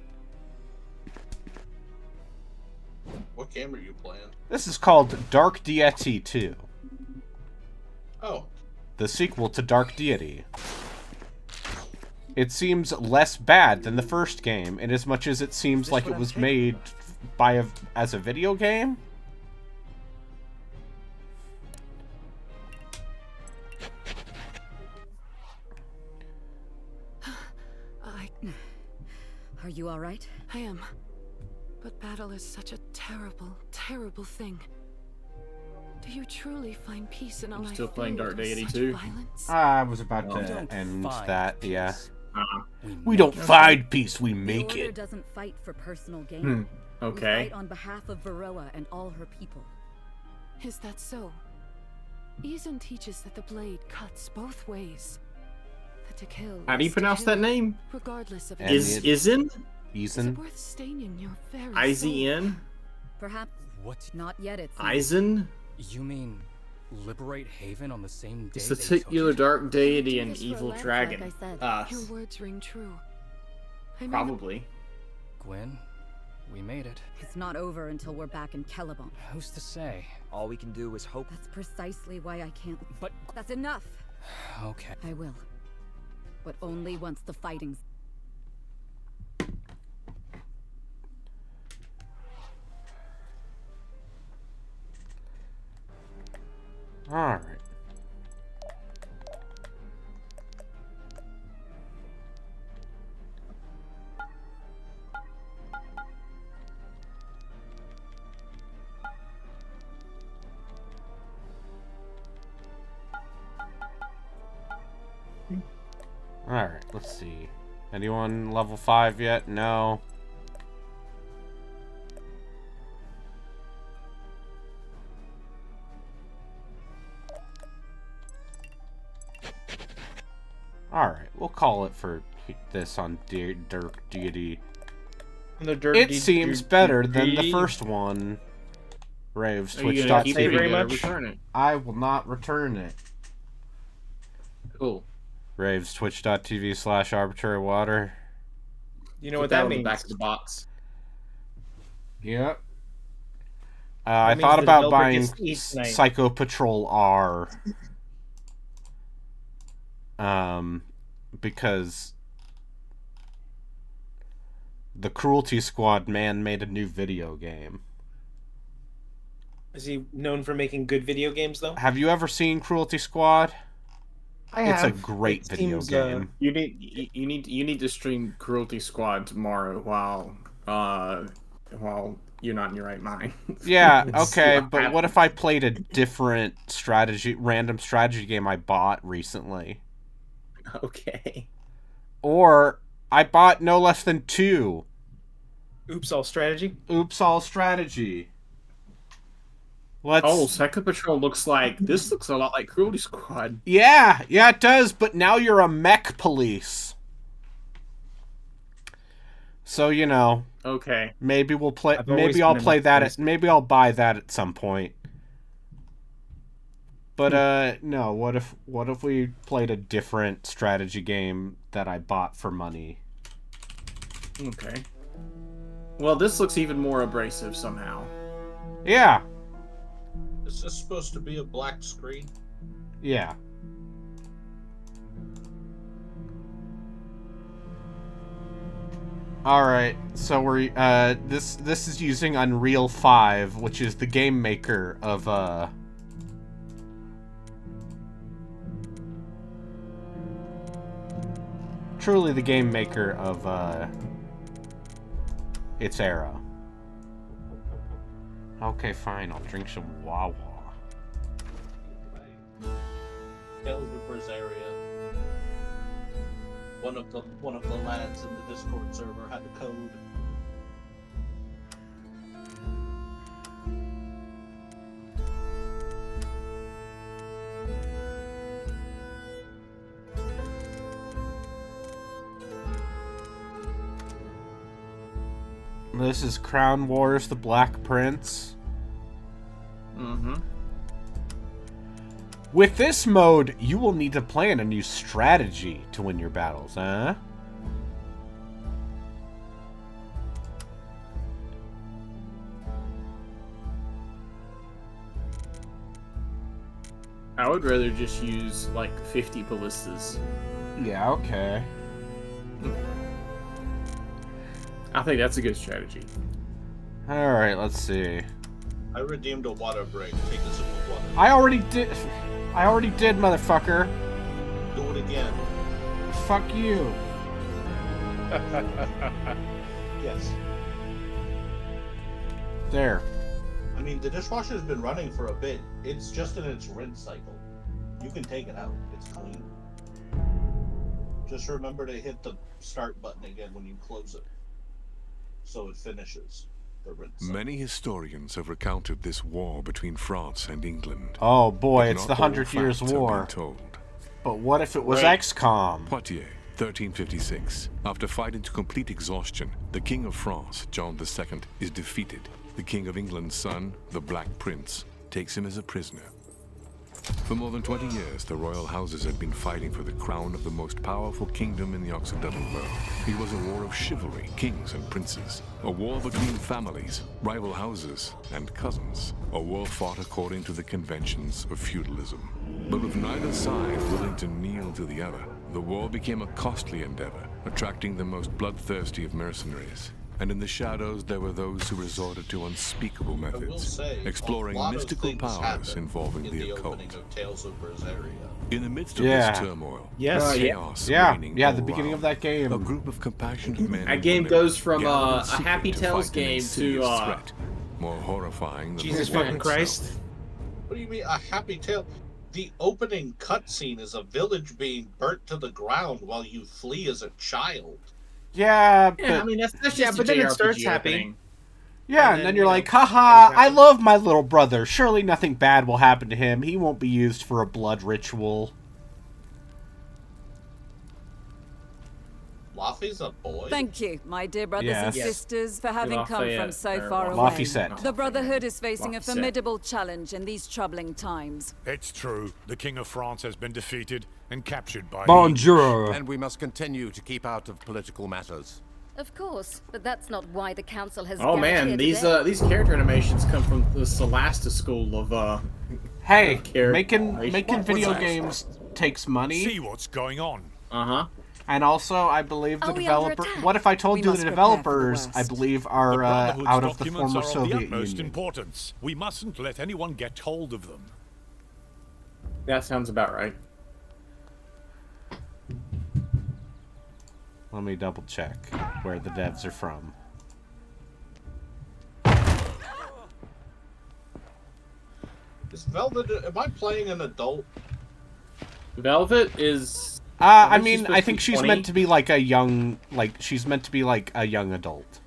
What game are you playing? This is called Dark Deity 2. Oh. The sequel to Dark Deity. It seems less bad than the first game, in as much as it seems like it was made as a video game. Are you all right? I am. But battle is such a terrible, terrible thing. Do you truly find peace in a life still playing filled Dark with Deity such 2? violence? I was about We to don't end find that, yeah. We don't find peace, we The make Order it. doesn't fight for personal gain. We Okay. fight on behalf of Varroa and all her people. Is that so? Izen teaches that the blade cuts both ways. That to kill How do you is to pronounce kill, that name? regardless of Izen? Is it worth staining your very IZN? Perhaps What? not yet. It's Izen? You mean liberate Haven on the same day? It's the they took titular it? dark deity Do and this for evil Lance, dragon. Like I said. Your words ring true. I may Probably. Gwen, we made it. It's not over until we're back in Caliban. Who's to say? All we can do is hope. That's precisely why I can't. But that's enough. Okay. I will. But only once the fighting's. Alright. Alright, let's see. Anyone level 5 yet? No. Alright, we'll call it for this on Dark Deity. It seems better than the first one. Raves, Are you gonna keep it or Twitch.tv. you gonna return it? I will not return it. Cool. Raves, Twitch.tv/arbitrary water. You know what that means? Back of the box. Yep. That I means thought the about developer buying gets to eat tonight. Psycho Patrol R. Because the Cruelty Squad man made a new video game. Is he known for making good video games, though? Have you ever seen Cruelty Squad? It's a have. great It video seems, game. You need to stream Cruelty Squad tomorrow while you're not in your right mind. Yeah, See okay, what but what if I played a different random strategy game I bought recently? Okay. Or I bought no less than 2. Oops, all strategy. Oops, all strategy. Let's. Oh, Psycho Patrol looks a lot like Cruelty Squad. Yeah, it does. But now you're a mech police. So Okay. Maybe we'll play. I've always Maybe I'll been a play mech that. police. Maybe I'll buy that at some point. But no. What if we played a different strategy game that I bought for money? Okay. Well, this looks even more abrasive somehow. Yeah. Is this supposed to be a black screen? Yeah. Alright, so we're, this is using Unreal 5, which is the game maker of, truly the game maker of, its era. Okay, fine, I'll drink some Wawa. Tales of Berseria. One of the lads in the Discord server had the code. This is Crown Wars: The Black Prince. Mm-hmm. With this mode, you will need to plan a new strategy to win your battles, huh? I would rather just use like 50 ballistas. Yeah, okay. I think that's a good strategy. Alright, let's see. I redeemed a water break. Take a sip of water. I already did, motherfucker. Do it again. Fuck you. Yes. There. I mean, the dishwasher's been running for a bit. It's just in its rinse cycle. You can take it out. It's clean. Just remember to hit the start button again when you close it, so it finishes the rinse cycle. Many historians have recounted this war between France and England. Oh boy, But it's the not all 100 Years facts have War. been told. But what if it was XCOM? Poitiers, 1356. After fighting to complete exhaustion, the King of France, John II, is defeated. The King of England's son, the Black Prince, takes him as a prisoner. For more than 20 years, the royal houses had been fighting for the crown of the most powerful kingdom in the Occidental world. It was a war of chivalry, kings and princes. A war between families, rival houses, and cousins. A war fought according to the conventions of feudalism. But with neither side willing to kneel to the other, the war became a costly endeavor, attracting the most bloodthirsty of mercenaries. And in the shadows, there were those who resorted to unspeakable methods, exploring mystical powers involving the occult. Tales of Berseria. In the midst of this turmoil, chaos reigning the all beginning of around, that game. a group of compassionate men. That and game women goes from gathered in a secret Happy to Tales fight an game insidious to threat, more horrifying than Jesus the war fucking Christ. itself. What do you mean a happy tale? The opening cutscene is a village being burnt to the ground while you flee as a child. Yeah, but... Yeah, I mean, that's just but a then it JRPG starts opening. happening. Yeah, and then you're like, haha, I love my little brother. Surely nothing bad will happen to him. He won't be used for a blood ritual. Laffy's a boy? Thank you, my dear brothers and Yes. sisters, for having come from Lafayette, so or far away. Lafayette. The Brotherhood is facing a Lafayette. formidable challenge in these troubling times. It's true. The King of France has been defeated and captured by Bonjour. And we must continue to keep out of political matters. Of course, but that's not why the council has Oh gathered man, here these today. these character animations come from the Solasta school of Hey, of making video games takes money. See what's going on. Uh-huh. And also, I believe the Are we under developer. attack? What if I told We you must the prepare for the developers, I worst. believe, are The Brotherhood's out of the documents former are of the Soviet utmost Union? importance. We mustn't let anyone get hold of them. That sounds about right. Let me double check where the devs are from. Is Velvet? Am I playing an adult? Velvet is. I mean, I think to be she's 20. meant to be like a young, she's meant to be like a young adult.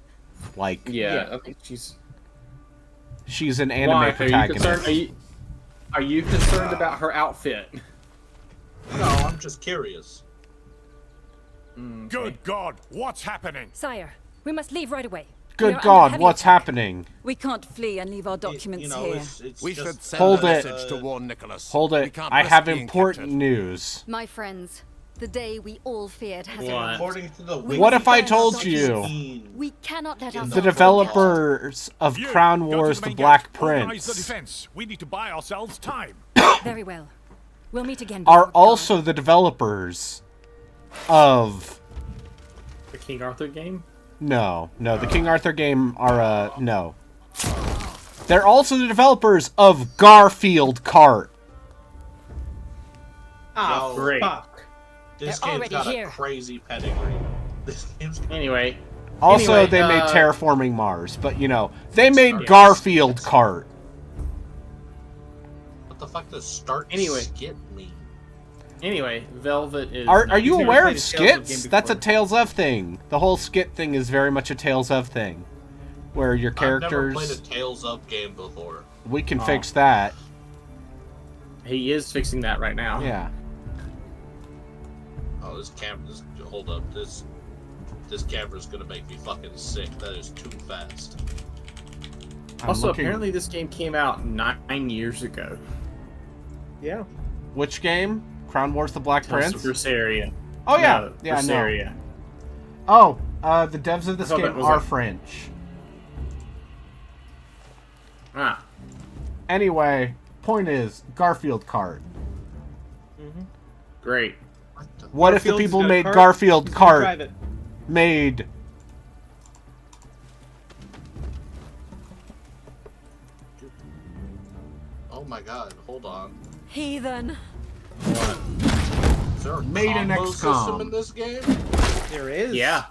Like, Yeah, I think she's. she's an anime Why? protagonist. Are you concerned about her outfit? No, I'm just curious. Good God, what's happening? Sire, we must leave right away. Good We are under God, heavy what's attack. happening? We can't flee and leave our documents here. We should send Hold a it. message to warn Nicholas. Hold We it. can't I risk have being important captured. news. My friends, The day we all feared has What? arrived. According to the What if I told you We cannot let the ourselves developers of Crown Wars: The Black Organize the Prince defense. We need to buy ourselves time. Very well. We'll meet again. are also the developers of... The King Arthur game? No, the King Arthur game are, no. They're also the developers of Garfield Kart. Oh, great. Fuck. This They're game's already got here. a crazy pedigree. This game's Anyway. Also, they made Terraforming Mars, but, you know, they made Yes. Garfield Kart. What the fuck does start Anyway. skit mean? Anyway, Velvet is... Are you He's never aware played of a Tales of game skits? That's a before. Tales of thing. The whole skit thing is very much a Tales of thing. Where your I've never characters... played a Tales of game before. We can fix that. He is fixing that right now. Yeah. Oh, this camera. Hold up. This camera's gonna make me fucking sick. That is too fast. Also, apparently this game came out 9 years ago. Yeah. Which game? Crown Wars: The Black Prince? Berseria. Oh, yeah. No, Yeah, no. Berseria. Oh, the devs of this I thought game that was are like- French. Ah. Anyway, point is, Garfield Kart. Great. What if the Garfield's people got a made cart, Garfield he's gonna Kart drive it. made... Oh my god, hold on. Heathen. Is there a Made in combo XCOM. system in this game? There is. Yeah.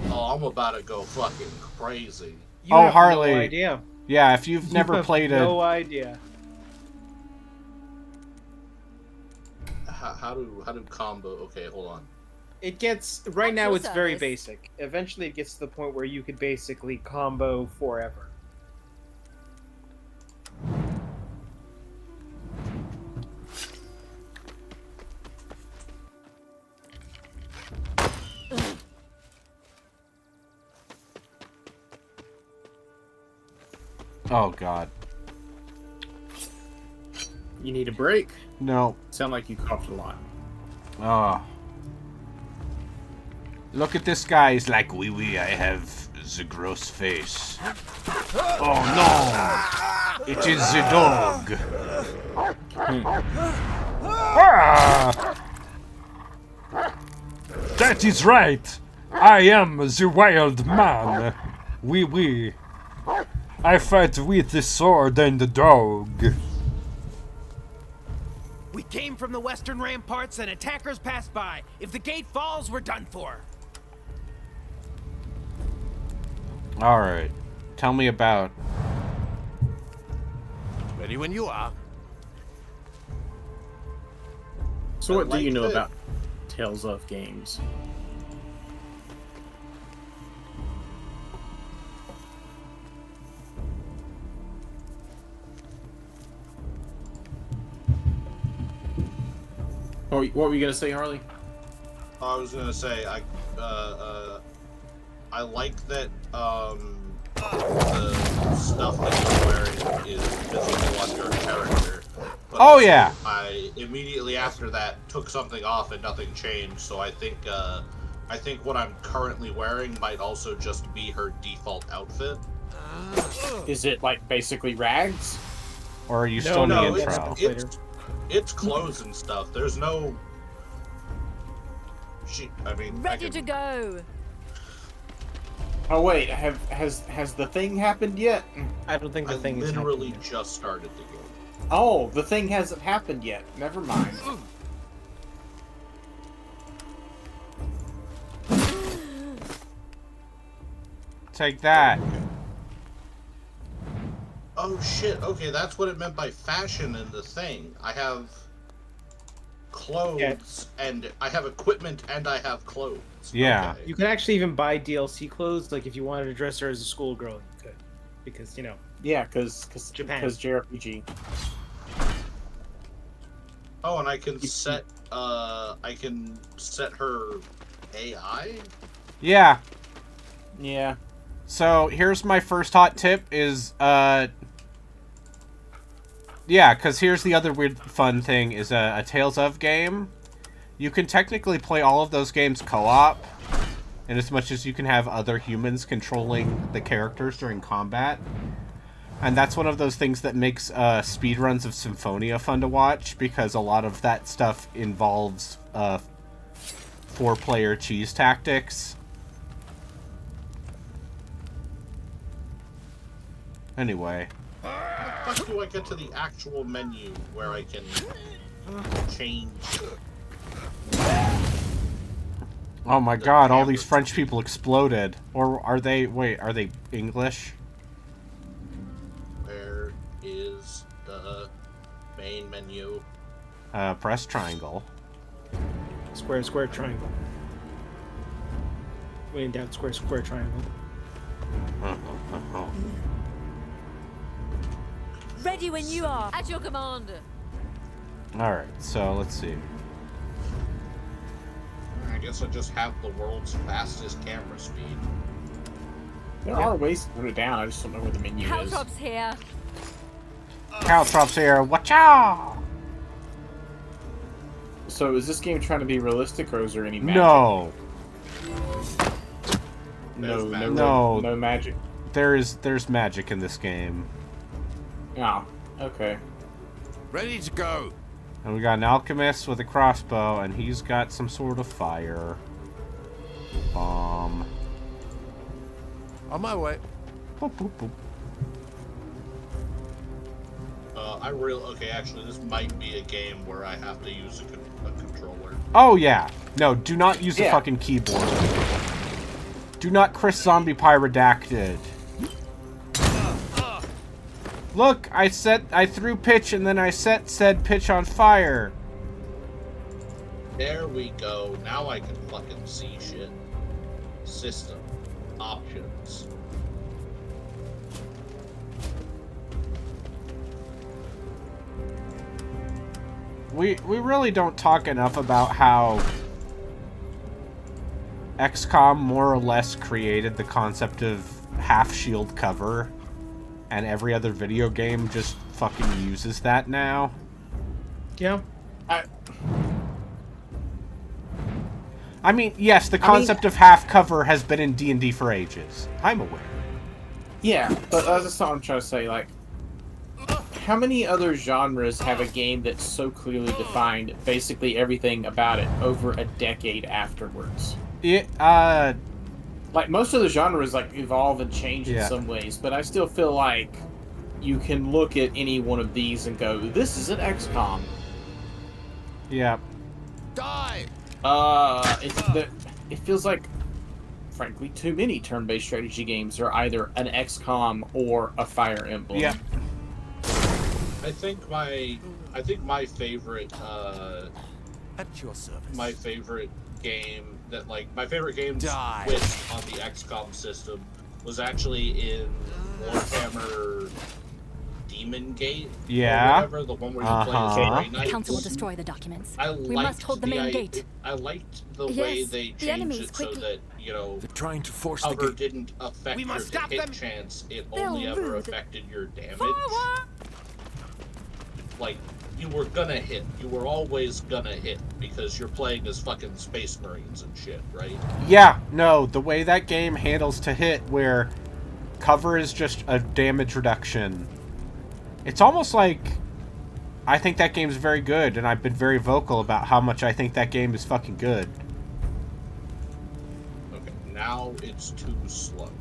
Oh, I'm about to go fucking crazy. You Oh, have Harley. No idea. Yeah, if you've You never have played no idea. How do combo? Okay, hold on. It gets right now. your It's very service. basic. Eventually, it gets to the point where you could basically combo forever. Oh, God. You need a break? No. Sound like you coughed a lot. Oh. Look at this guy. He's like, oui, I have the gross face. Oh, no. It is the dog. Ah! That is right. I am the wild man. Oui. I fight with the sword and the dog. We came from the western ramparts and attackers passed by. If the gate falls, we're done for. Alright. Tell me about... Ready when you are. So what do you know that. about Tales of games? What were you gonna say, Harley? I was gonna say I like that the stuff that you're wearing is visible on your character. But Oh, yeah. I immediately after that took something off and nothing changed. So I think what I'm currently wearing might also just be her default outfit. Is it like basically rags? Or are you still in the No, intro? it's clothes and stuff. There's no. I Ready to go. Oh wait, has the thing happened yet? I don't think the thing is literally just started the game. Oh, the thing hasn't happened yet. Never mind. Take that. Oh shit, okay, that's what it meant by fashion in the thing. I have clothes and I have equipment and I have clothes. Yeah. Okay. You can actually even buy DLC clothes. Like if you wanted to dress her as a schoolgirl, you could, because you know. Yeah, because Japan. JRPG. Oh, and I can set her AI? Yeah. Yeah. So, here's my first hot tip is, yeah, because here's the other weird fun thing is a Tales of game. You can technically play all of those games co-op, in as much as you can have other humans controlling the characters during combat. And that's one of those things that makes speedruns of Symphonia fun to watch, because a lot of that stuff involves 4-player cheese tactics. Anyway. How do I get to the actual menu where I can change? Oh my god, all these French people exploded. Or are they... Wait, are they English? Where is the main menu? Press triangle. Square, square, triangle. When in doubt, square, square, triangle. Ready when you are. At your command. Alright, so let's see. I guess I just have the world's fastest camera speed. There are ways to put it down, I just don't know where the menu is. Caltrops here. Caltrops here, watch out! So is this game trying to be realistic, or is there any magic? No. No magic. There's magic in this game. Oh, okay. Ready to go. And we got an alchemist with a crossbow, and he's got some sort of fire bomb. On my way. Boop, boop, boop. Okay, actually, this might be a game where I have to use a controller. Oh yeah. No, do not use a fucking keyboard. Do not Chris Zombie Pie Redacted. Look, I threw pitch and then I set said pitch on fire. There we go. Now I can fucking see shit. System. Options. We really don't talk enough about how XCOM more or less created the concept of half shield cover, and every other video game just fucking uses that now. Yeah. I mean, yes, the concept of half cover has been in D&D for ages. I'm aware. Yeah, but that's what I'm trying to say, like, how many other genres have a game that's so clearly defined basically everything about it over a decade afterwards? Like, most of the genres, like, evolve and change in some ways, but I still feel like you can look at any one of these and go, this is an XCOM. Yeah. Die! It feels like, frankly, too many turn-based strategy games are either an XCOM or a Fire Emblem. Yeah. I think my favorite at your service. My favorite game that my favorite game switched on the XCOM system was actually in Warhammer Demon Gate. Yeah. Or whatever, the one where you play as Grey Knights. The council will destroy the documents. We must hold the main gate. I liked the way they changed it so that, they're trying to force cover the gate. didn't affect your hit chance. It only ever affected your damage. Like, you were gonna hit. You were always gonna hit because you're playing as fucking Space Marines and shit, right? Yeah, no, the way that game handles to hit, where cover is just a damage reduction. It's almost like I think that game's very good, and I've been very vocal about how much I think that game is fucking good. Okay, now it's too slow.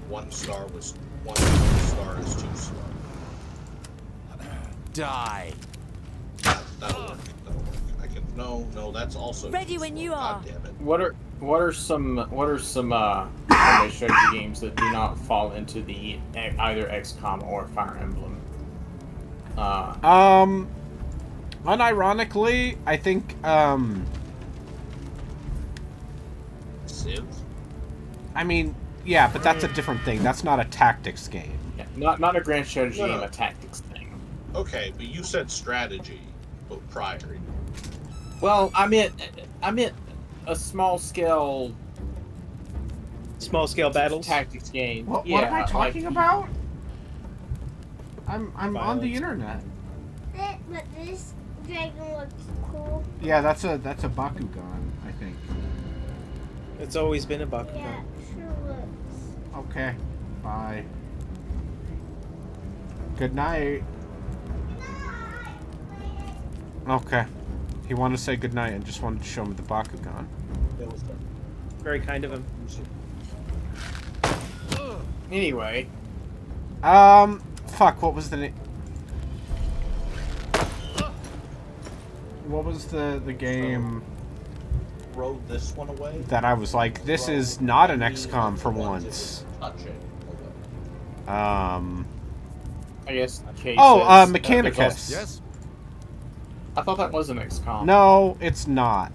One star is too slow. Die. That'll work. I can no, that's also ready when you are. God damn it. What are some turn-based strategy games that do not fall into the either XCOM or Fire Emblem? Unironically, I think Civ? I mean, yeah, but that's a different thing. That's not a tactics game. Yeah, not a grand strategy game, a tactics thing. Okay, but you said strategy prior. Well, I meant a small scale battles tactics game. What am I talking about? I'm on the internet. But dragon looks cool. Yeah, that's a Bakugan, I think. It's always been a Bakugan. Yeah, sure looks. Okay. Bye. Good night. Okay. He wanted to say good night and just wanted to show me the Bakugan. That was done. Very kind of him. Anyway. Fuck, what was the name? What was the game Throw this one away. that I was like, this is not an XCOM for once? I guess. Mechanicus. Yes. I thought that was an XCOM. No, it's not.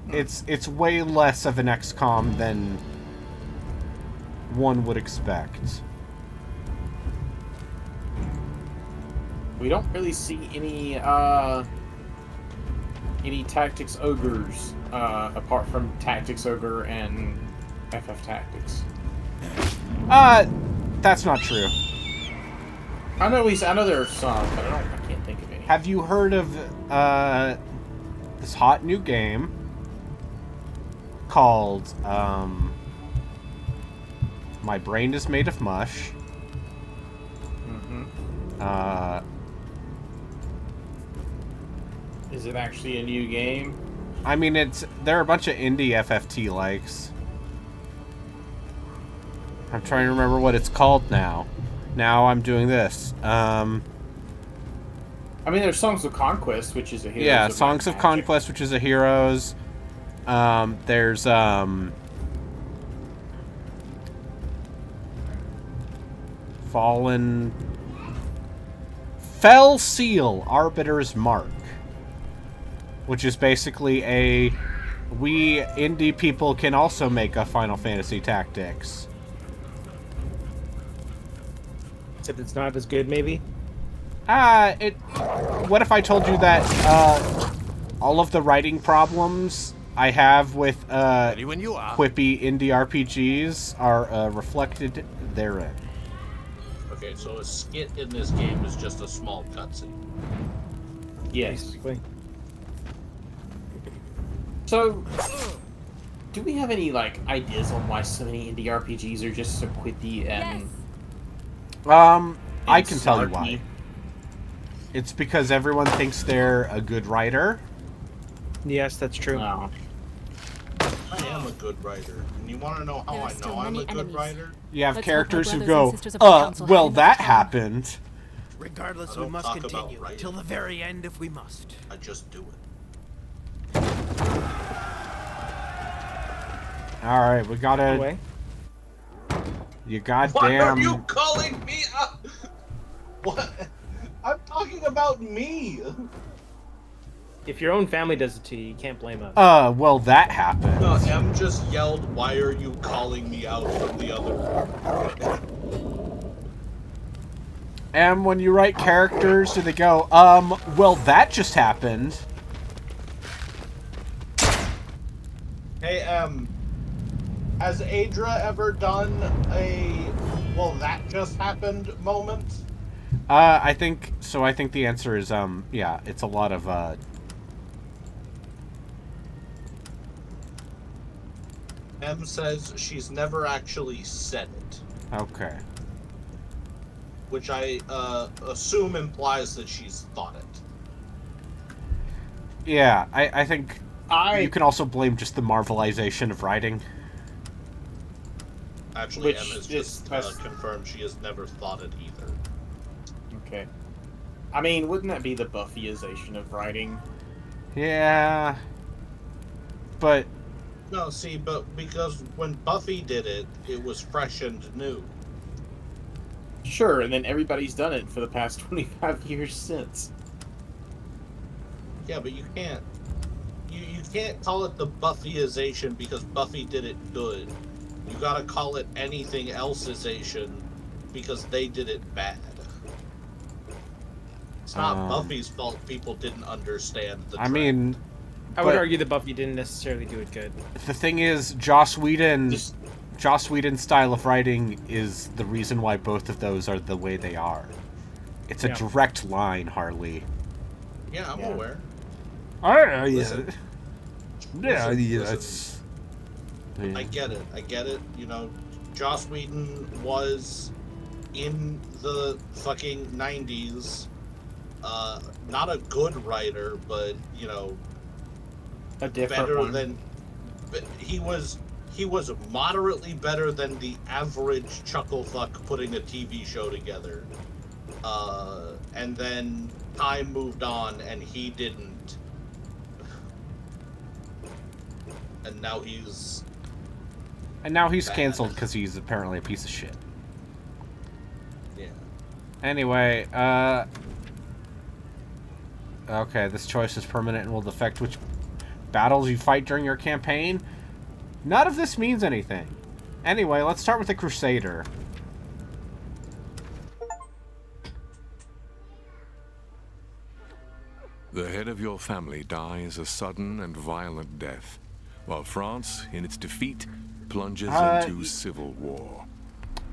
It's way less of an XCOM than one would expect. We don't really see any Tactics Ogres apart from Tactics Ogre and FF Tactics. That's not true. I know there are some, but I can't think of any. Have you heard of this hot new game called My Brain is Made of Mush? Is it actually a new game? I mean, there are a bunch of indie FFT likes. I'm trying to remember what it's called now. Now I'm doing this. I mean, there's Songs of Conquest, which is a Heroes. Yeah, of Songs of Magic. Conquest, which is a Heroes. There's Fell Seal, Arbiter's Mark, which is basically we indie people can also make a Final Fantasy Tactics. Except it's not as good, maybe? What if I told you that all of the writing problems I have with quippy indie RPGs are reflected therein? Okay, so a skit in this game is just a small cutscene. Yes. So, do we have any ideas on why so many indie RPGs are just so quippy and? I can tell you why. It's because everyone thinks they're a good writer. Yes, that's true. I am a good writer. And you want to know how I know I'm a good writer? You have characters who go, well, that happened. Regardless, I we don't must talk about continue writing. till the very end if we must. I just do it. Alright, we gotta... Away. You goddamn... Why are you calling me up? What? I'm talking about me. If your own family does it to you, you can't blame us. Well, that happened. No, Em just yelled, why are you calling me out from the other room? And when you write characters, do they go, well, that just happened? Hey, has Adra ever done a, well, that just happened moment? I think the answer is, yeah, it's a lot of, Em says she's never actually said it. Okay. Which I, assume implies that she's thought it. Yeah, I think you can also blame just the marvelization of writing. Actually, Em has just confirmed she has never thought it either. Okay. I mean, wouldn't that be the Buffyization of writing? Yeah. But... No, see, but because when Buffy did it, it was fresh and new. Sure, and then everybody's done it for the past 25 years since. Yeah, but you can't... You can't call it the Buffyization because Buffy did it good. You gotta call it anything elseization because they did it bad. It's not Buffy's fault people didn't understand the trend. I mean... I would argue that Buffy didn't necessarily do it good. The thing is, Joss Whedon's style of writing is the reason why both of those are the way they are. It's a direct line, Harley. Yeah, I'm aware. Yeah, Listen, I get it. I get it. You know, Joss Whedon was in the fucking 90s. Not a good writer, but you know, a different better one. than he was moderately better than the average chucklefuck putting a TV show together. And then time moved on and he didn't. And now he's canceled because he's apparently a piece of shit. Yeah. Anyway, okay, this choice is permanent and will affect which battles you fight during your campaign. None of this means anything. Anyway, let's start with the Crusader. The head of your family dies a sudden and violent death, while France, in its defeat, plunges into civil war.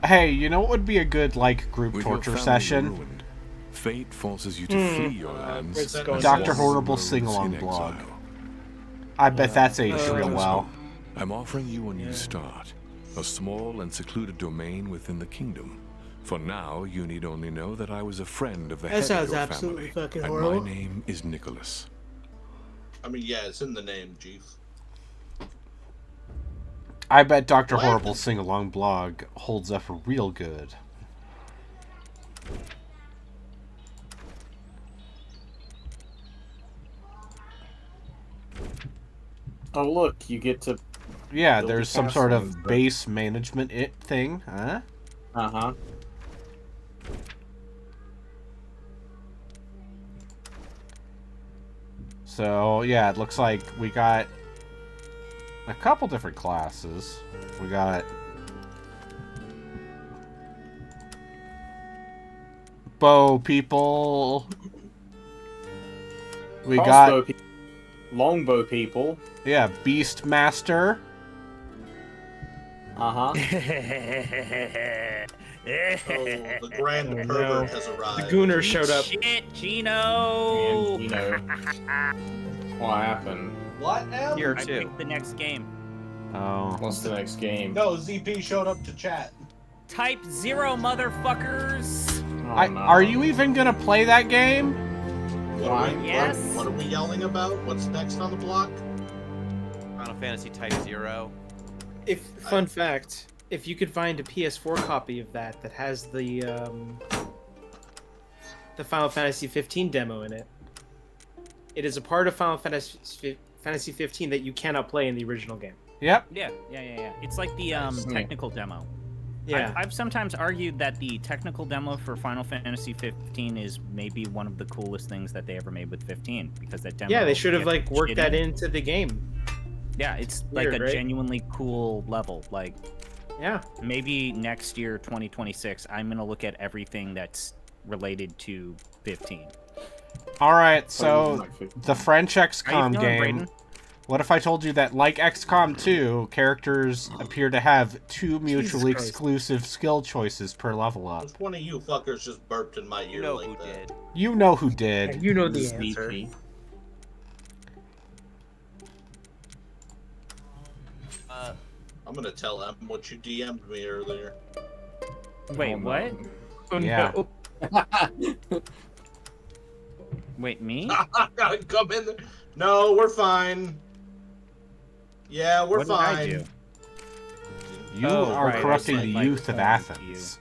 Hey, you know what would be a good, like, group With torture your family session? ruined, fate forces you to flee your lands. Dr. Horrible sing-along blog. I bet that's aged real well. I'm offering you a new start, a small and secluded domain within the kingdom. For now, you need only know that I was a friend of the head of your family, fucking and horrible. my name is Nicholas. I mean, yeah, it's in the name, Chief. I bet Dr. Horrible sing-along blog holds up real good. Oh look, you get to. Yeah, there's some sort of base management thing, huh? Uh-huh. So, yeah, it looks like we got a couple different classes. We got bow people. We got longbow people. Yeah, beast master. Uh-huh. Oh, the grand pervert has arrived. The Gooner showed up. Shit, Gino! What happened? What, Em? I picked the next game. Oh. What's the next game? No, ZP showed up to chat. Type 0, motherfuckers! Are you even gonna play that game? Yes. What are we yelling about? What's next on the block? Final Fantasy Type 0. Fun fact, if you could find a PS4 copy of that has the Final Fantasy 15 demo in it, it is a part of Final Fantasy 15 that you cannot play in the original game. Yep. Yeah. It's like the technical demo. Yeah. I've sometimes argued that the technical demo for Final Fantasy 15 is maybe one of the coolest things that they ever made with 15, because that demo. Yeah, they should have like worked that in. into the game. Yeah, it's Weird, like a right? genuinely cool level. Like, yeah, maybe next year, 2026, I'm gonna look at everything that's related to 15. All right, so the French How you XCOM feeling, game. Brayden? What if I told you that, like XCOM 2, characters appear to have 2 mutually Christ. exclusive skill choices per level up? Which one of you fuckers just burped in my ear like that? You know who did. You know the answer. I'm gonna tell Em what you DM'd me earlier. Wait, what? Yeah. Wait, me? Come in there. No, we're fine. Yeah, we're What did fine. I do? You Oh, are right, I corrupting sent, the like, youth of porn to Athens.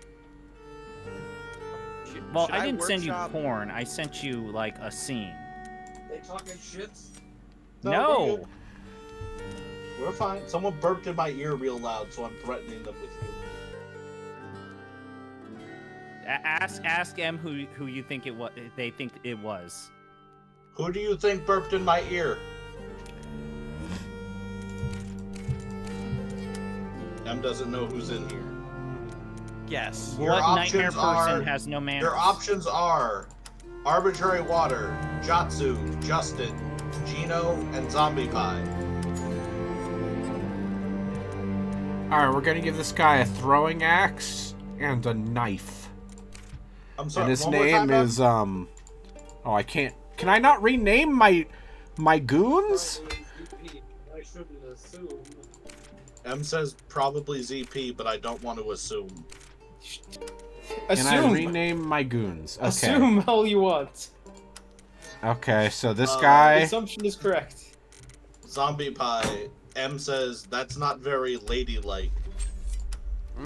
Well, Should I I didn't send you workshop- porn. I sent you, like, a scene. They talking shits? No! We're fine. Someone burped in my ear real loud, so I'm threatening them with you. Ask M who you think it was. They think it was. Who do you think burped in my ear? M doesn't know who's in here. Yes. Your What nightmare options person are, has no manners? Your options are Arbitrary Water, Jatsu, Justin, Gino, and Zombie Pie. Alright, we're gonna give this guy a throwing axe and a knife. I'm sorry. And his one more time, name is Oh, I can't. Can I not rename my goons? I shouldn't assume. M says probably ZP, but I don't want to assume. Can I rename my goons? Okay. Assume all you want. Okay, so this guy. The assumption is correct. Zombie Pie. M says that's not very ladylike.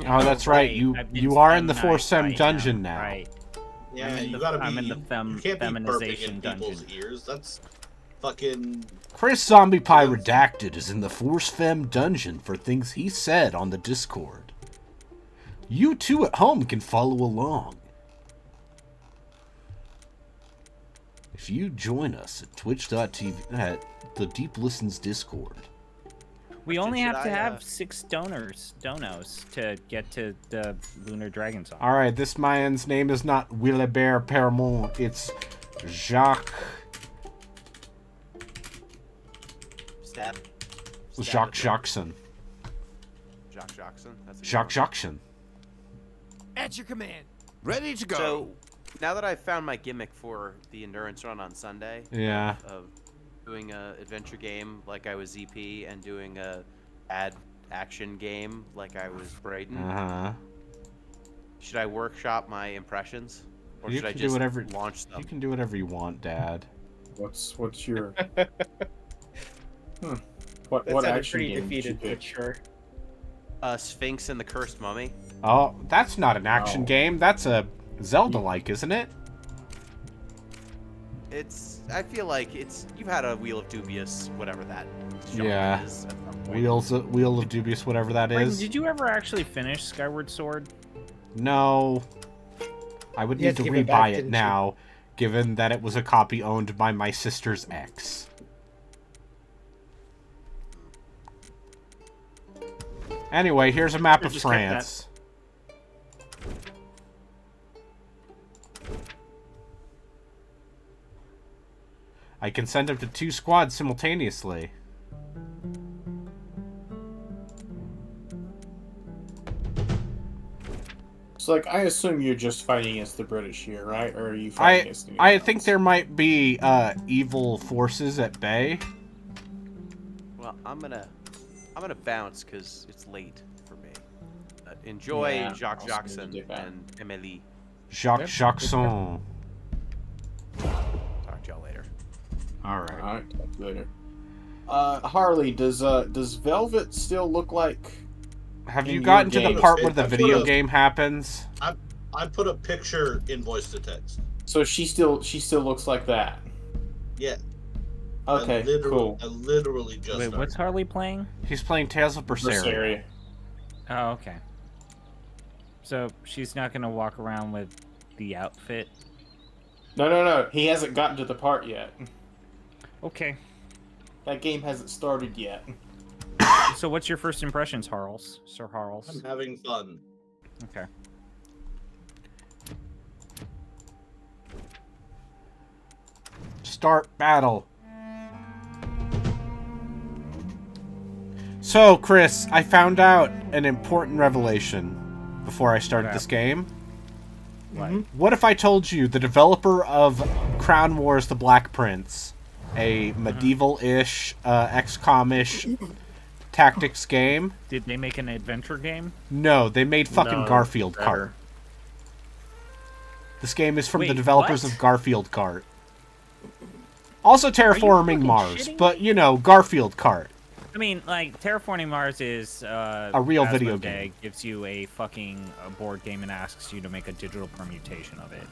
Oh, that's right. You are in the 4-sem dungeon now. Right. Yeah, you gotta be. I'm in the you can't be burping feminization in dungeon. people's ears. That's fucking. Chris Zombie Pie Redacted is in the Force Fem dungeon for things he said on the Discord. You too at home can follow along. If you join us at twitch.tv at the Deep Listens Discord. We only have to have 6 donos to get to the Lunar Dragon Song. Alright, this man's name is not Willibert Permont, it's Jacques. Jacques Jackson. Jacques Jackson? That's a Jacques Jackson. At your command. Ready to go. So, now that I've found my gimmick for the endurance run on Sunday, Yeah. of doing a adventure game like I was ZP and doing a ad action game like I was Brayden. Should I workshop my impressions, or You should I can just do whatever, launch them? You can do whatever you want, Dad. What's your? That What sounded action pretty game did you defeated, pick? but sure. Sphinx and the Cursed Mummy. Oh, that's not an action game. That's a Zelda-like, isn't it? It's. I feel like it's. You've had a Wheel of Dubious, whatever that genre Yeah. is. At some point. Wheel of Dubious, whatever that Brayden, is. did you ever actually finish Skyward Sword? No. I would You need had to to give it back, rebuy it didn't you? now, given that it was a copy owned by my sister's ex. Anyway, here's a map of Just kept that. France. I can send up to 2 squads simultaneously. So, like, I assume you're just fighting against the British here, right? Or are you fighting against anyone I think there might be evil forces at bay. Well, I'm gonna bounce because it's late for me. Enjoy Yeah, Jacques I was gonna Jackson do that. and Emily. Jacques Jackson. Talk to y'all later. Alright. Alright, talk to you later. Harley, does Velvet still look like? Have in you your gotten to the game? part where the I put video a- game happens? I put a picture in voice to text. So she still looks like that. Yeah. Okay, cool. I literally just. Wait, started. what's Harley playing? He's playing Tales of Berseria. Oh, okay. So she's not gonna walk around with the outfit. No. He hasn't gotten to the part yet. Okay. That game hasn't started yet. So what's your first impressions, Harls? Sir Harls? I'm having fun. Okay. Start battle. So, Chris, I found out an important revelation before I started this game. What if I told you the developer of Crown Wars: The Black Prince, a medieval-ish, XCOM-ish tactics game? Did they make an adventure game? No, they made fucking No, Garfield better. Kart. This game is from the Wait, developers what? of Garfield Kart. Also Terraforming fucking Mars, shitting but, you know, Garfield Kart. I mean, like, Terraforming Mars is A real video Asmodee game. Gives you a fucking board game and asks you to make a digital permutation of it.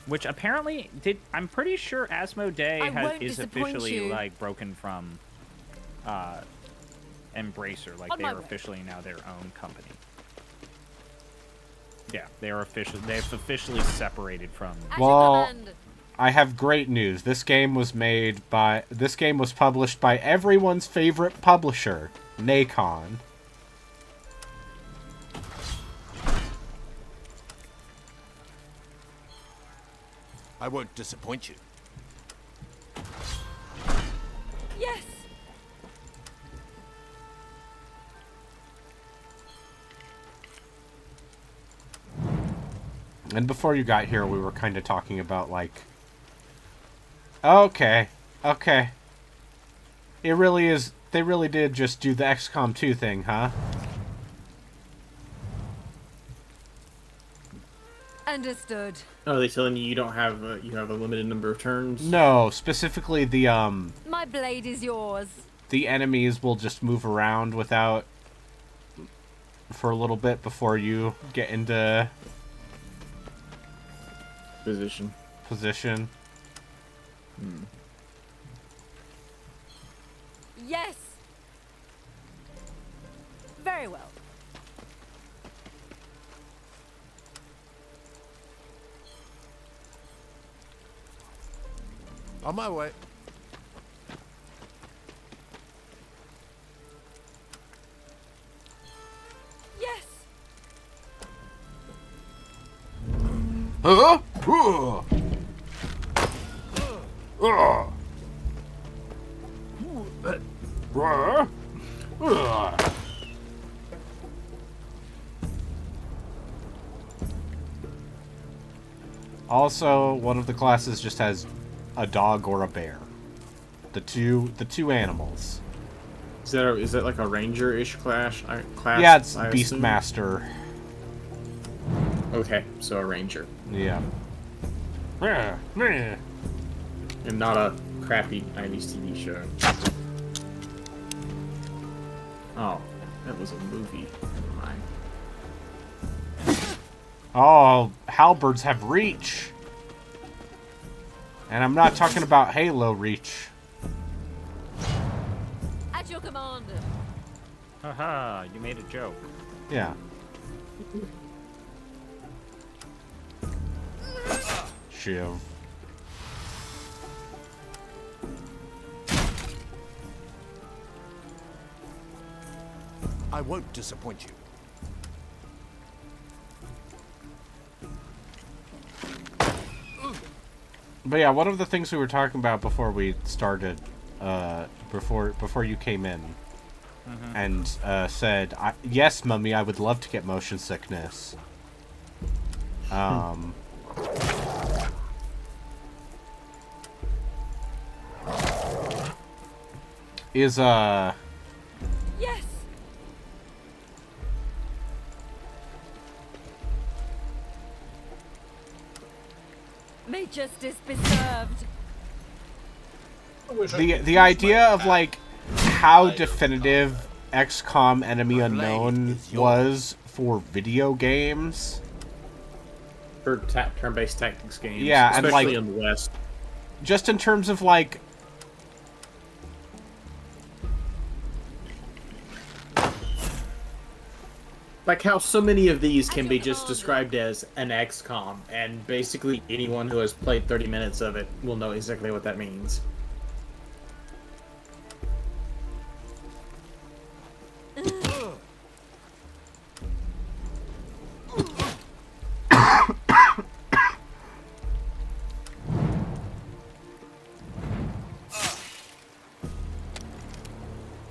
Which apparently I'm pretty sure Asmodee I won't is disappoint officially you. like broken from Embracer. Like On they my are way. officially now their own company. Yeah, they've officially separated from. Well, I have great news. This game was published by everyone's favorite publisher, Nacon. I won't disappoint you. Yes! And before you got here, we were kind of talking about, like... Okay. It really is... They really did just do the XCOM 2 thing, huh? Understood. Oh, are they telling you don't have you have a limited number of turns? No, specifically the My blade is yours. the enemies will just move around without for a little bit before you get into position. Yes. Very well. On my way. Yes. Also, one of the classes just has a dog or a bear. The two animals. Is that like a ranger-ish class? Yeah, it's I assume? Beastmaster. Okay, so a ranger. Yeah. And not a crappy 90s TV show. Oh, that was a movie. Never mind. Oh, halberds have reach. And I'm not talking about Halo reach. At your command. Haha, you made a joke. Yeah. Shiv. I won't disappoint you. But yeah, one of the things we were talking about before we started, before you came in, and said, yes, Mummy, I would love to get motion sickness. Is Yes. May justice be served. the idea of like how definitive XCOM Enemy Unknown was for video games. For turn-based tactics games. Yeah, and especially like in the West. Just in terms of like how so many of these can be just described as an XCOM, and basically anyone who has played 30 minutes of it will know exactly what that means.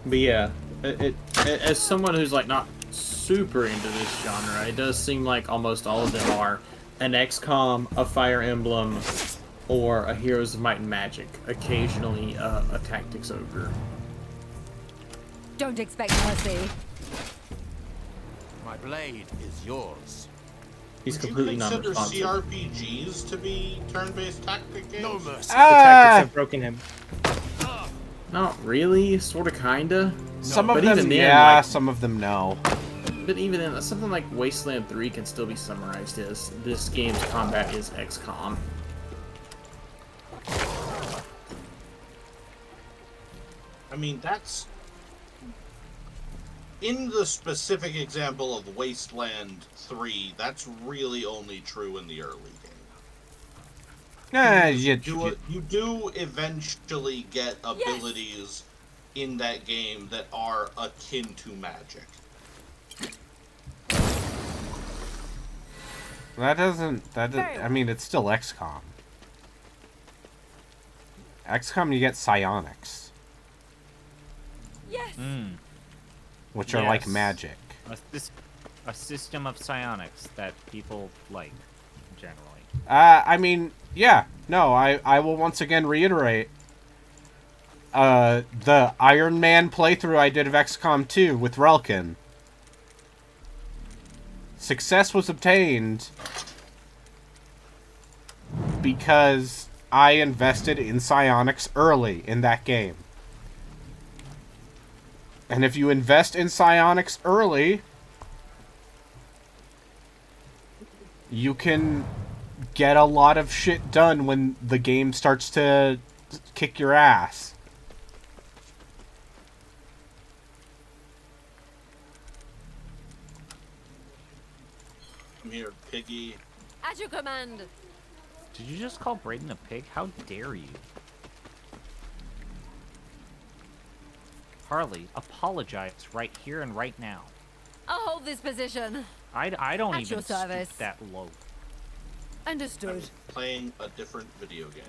But yeah, as someone who's like not super into this genre, it does seem like almost all of them are an XCOM, a Fire Emblem, or a Heroes of Might and Magic. Occasionally, a Tactics Ogre. Don't expect mercy. My blade is yours. He's completely Would you consider non-responsive. CRPGs to be turn-based tactic games? No mercy. The tactics have broken him. Not really, sorta, kinda. some But of them, even then, yeah, like- some of them no. But even then, something like Wasteland 3 can still be summarized as this game's combat is XCOM. I mean, that's... In the specific example of Wasteland 3, that's really only true in the early game. You do eventually get abilities in that game that are akin to magic. That doesn't. I mean, it's still XCOM. XCOM, you get psionics, Yes. which are like Yes. magic. A system of psionics that people like. generally. I mean, yeah. No, I will once again reiterate. The Iron Man playthrough I did of XCOM 2 with Relkin. Success was obtained because I invested in psionics early in that game. And if you invest in psionics early, you can get a lot of shit done when the game starts to kick your ass. I'm here, Piggy. At your command. Did you just call Brayden a pig? How dare you? Harley, apologize right here and right now. I'll hold this position. I don't At even your service. stoop that low. Understood. Playing a different video game.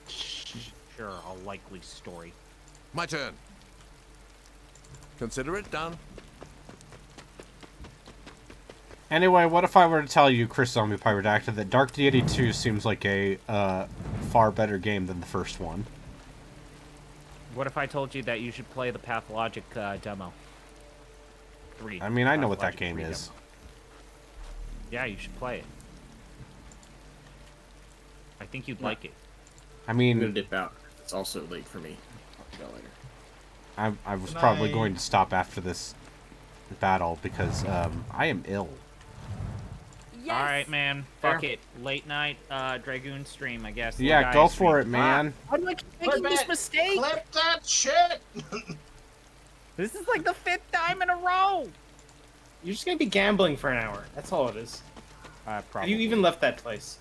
Sure, a likely story. My turn. Consider it done. Anyway, what if I were to tell you, Chris Zombie Pyrodactyl, that Dark Deity 2 seems like a far better game than the first one? What if I told you that you should play the Pathologic demo? I mean, I know what that game is. Demo. Yeah, you should play it. I think you'd like it. I mean, I'm gonna dip out. It's also late for me. I'll talk about later. I was probably going to stop after this battle because I am ill. Yes. All right, man. Fuck it. Late night Dragoon stream, I guess. Yeah, go for it, man. Why do I keep making this mistake? Clip that shit! This is like the 5th time in a row! You're just gonna be gambling for an hour. That's all it is. Probably. You even left that place.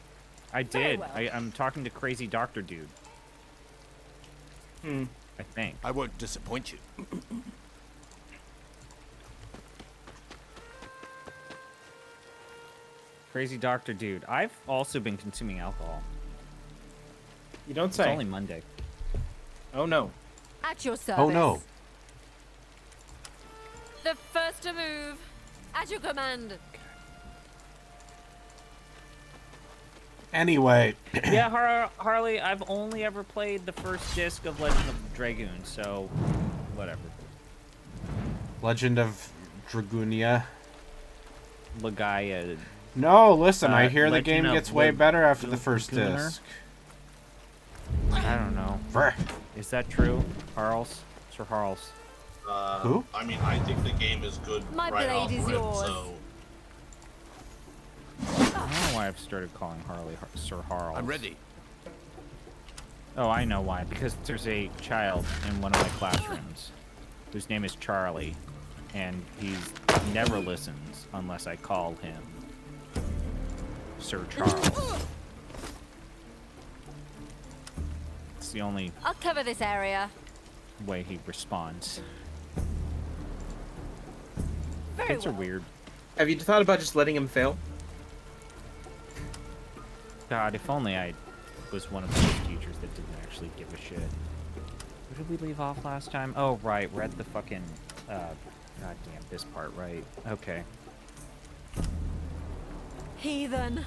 I did. I'm talking to Crazy Doctor Dude. I think. I won't disappoint you. Crazy Doctor Dude. I've also been consuming alcohol. You don't It's say. only Monday. Oh no. At your service. Oh no. The first to move. At your command. Anyway. Yeah, Harley, I've only ever played the first disc of Legend of Dragoon, so whatever. Legend of Dragunia. Legaia. No, listen, I hear the Legend game of gets way better after the first Draguner? disc. I don't know. Is that true, Harls? Sir Harls. Who? I mean, I think the game is good My right blade off is rip, yours. so... I don't know why I've started calling Harley Sir Harls. I'm ready. Oh, I know why. Because there's a child in one of my classrooms whose name is Charlie, and he never listens unless I call him Sir Charles. It's the only I'll cover this area. way he responds. Very Kids are well. weird. Have you thought about just letting him fail? God, if only I was one of those teachers that didn't actually give a shit. Where did we leave off last time? Oh, right. We're at the fucking... God damn, this part, right. Okay. Heathen.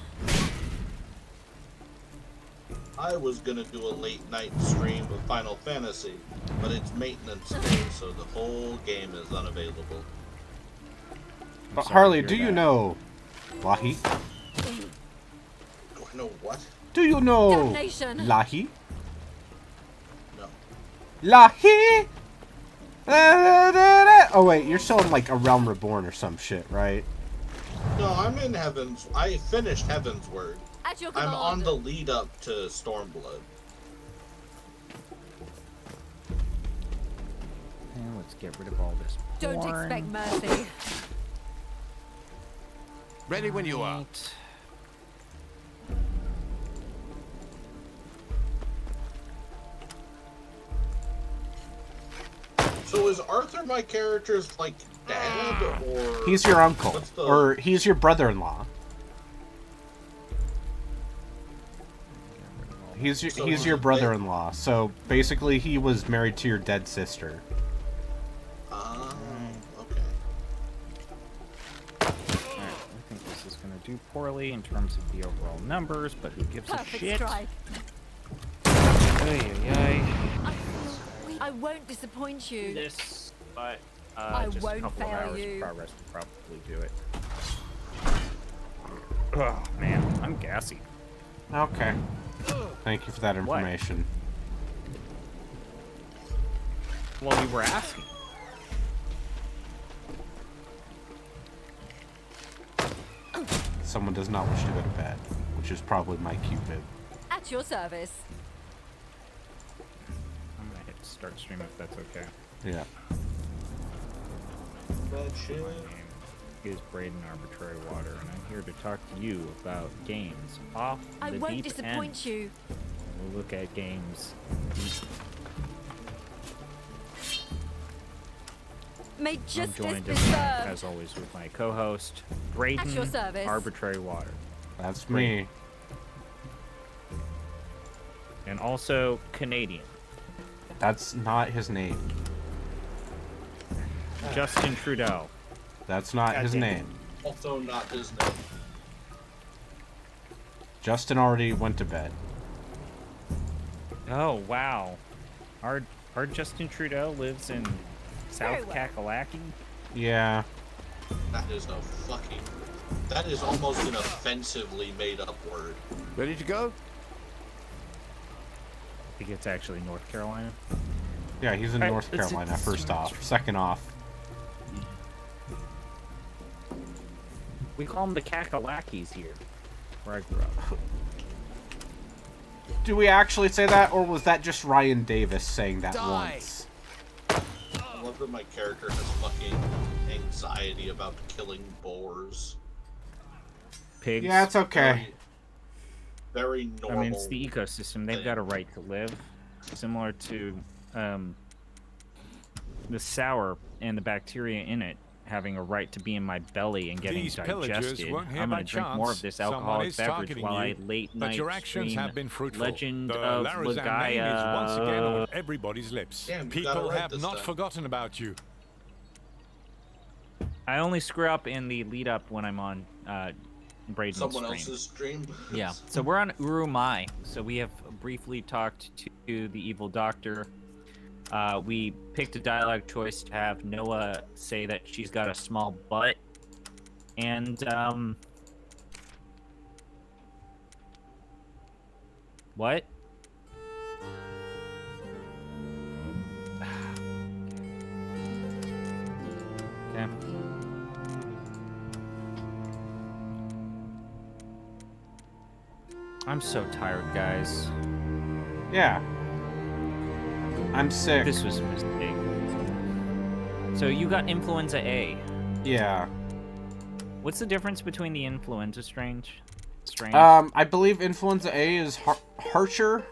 I was gonna do a late night stream of Final Fantasy, but it's maintenance day, so the whole game is unavailable. But Harley, do you know Lahi? Do I know what? Do you know Damnation. Lahi? No. Lahi? Oh wait, you're still in like A Realm Reborn or some shit, right? No, I'm in Heaven's... I finished Heaven's Word. At your I'm command. on the lead up to Stormblood. And let's get rid of all this Don't porn. expect mercy. Ready when you are. So is Arthur my character's, like, dad, or... He's your uncle. What's the... Or he's your brother-in-law. He's your brother-in-law. So basically he was married to your dead sister. Oh, okay. Alright, I think this is gonna do poorly in terms of the overall numbers, but who gives a shit? strike. Ay, ay, I won't disappoint you. This, but I just a won't couple of fail hours you. of progress will probably do it. Oh man, I'm gassy. Okay. Thank you for that information. Well, we were asking. Someone does not wish to go to bed, which is probably my Cupid. At your service. I'm gonna hit start stream if that's okay. Yeah. My name is Braden Arbitrary Water, and I'm here to talk to you about games off the I won't deep disappoint end. you. We'll look at games. May I'm justice joined, be as served. always, with my co-host, At Braden your service. Arbitrary Water. That's me. And also Canadian. That's not his name. Justin Trudeau. That's not his name. Also not his name. Justin already went to bed. Oh, wow. Our Justin Trudeau lives in South Very well. Kakalaki? Yeah. That is a fucking... That is almost an offensively made-up word. Ready to go? I think it's actually North Carolina. Yeah, he's in Alright, North let's Carolina, hit the first stream. off. Second off. We call them the Kakalakis here, where I grew up. Do we actually say that, or was that just Ryan Davis saying that Die. once? I love that my character has fucking anxiety about killing boars. Pigs. Yeah, it's okay. Very normal. I mean, it's the ecosystem. They've got a right to live. Similar to the sour and the bacteria in it having a right to be in my belly and getting These pillagers digested. won't hear I'm by going to drink chance. more of this Someone alcoholic is beverage targeting while I you, late but night your actions stream have been fruitful. Legend The of Larazan name is once again on Legaia. everybody's lips. Damn, you got it People right have this not time. forgotten about you. I only screw up in the lead up when I'm on Braden's Someone stream. else's stream. Yeah, so we're on Urumai. So we have briefly talked to the evil doctor. We picked a dialogue choice to have Noah say that she's got a small butt. And, what? Okay. I'm so tired, guys. Yeah. I'm sick. This was a mistake. So you got Influenza A. Yeah. What's the difference between the influenza strain? I believe Influenza A is harsher.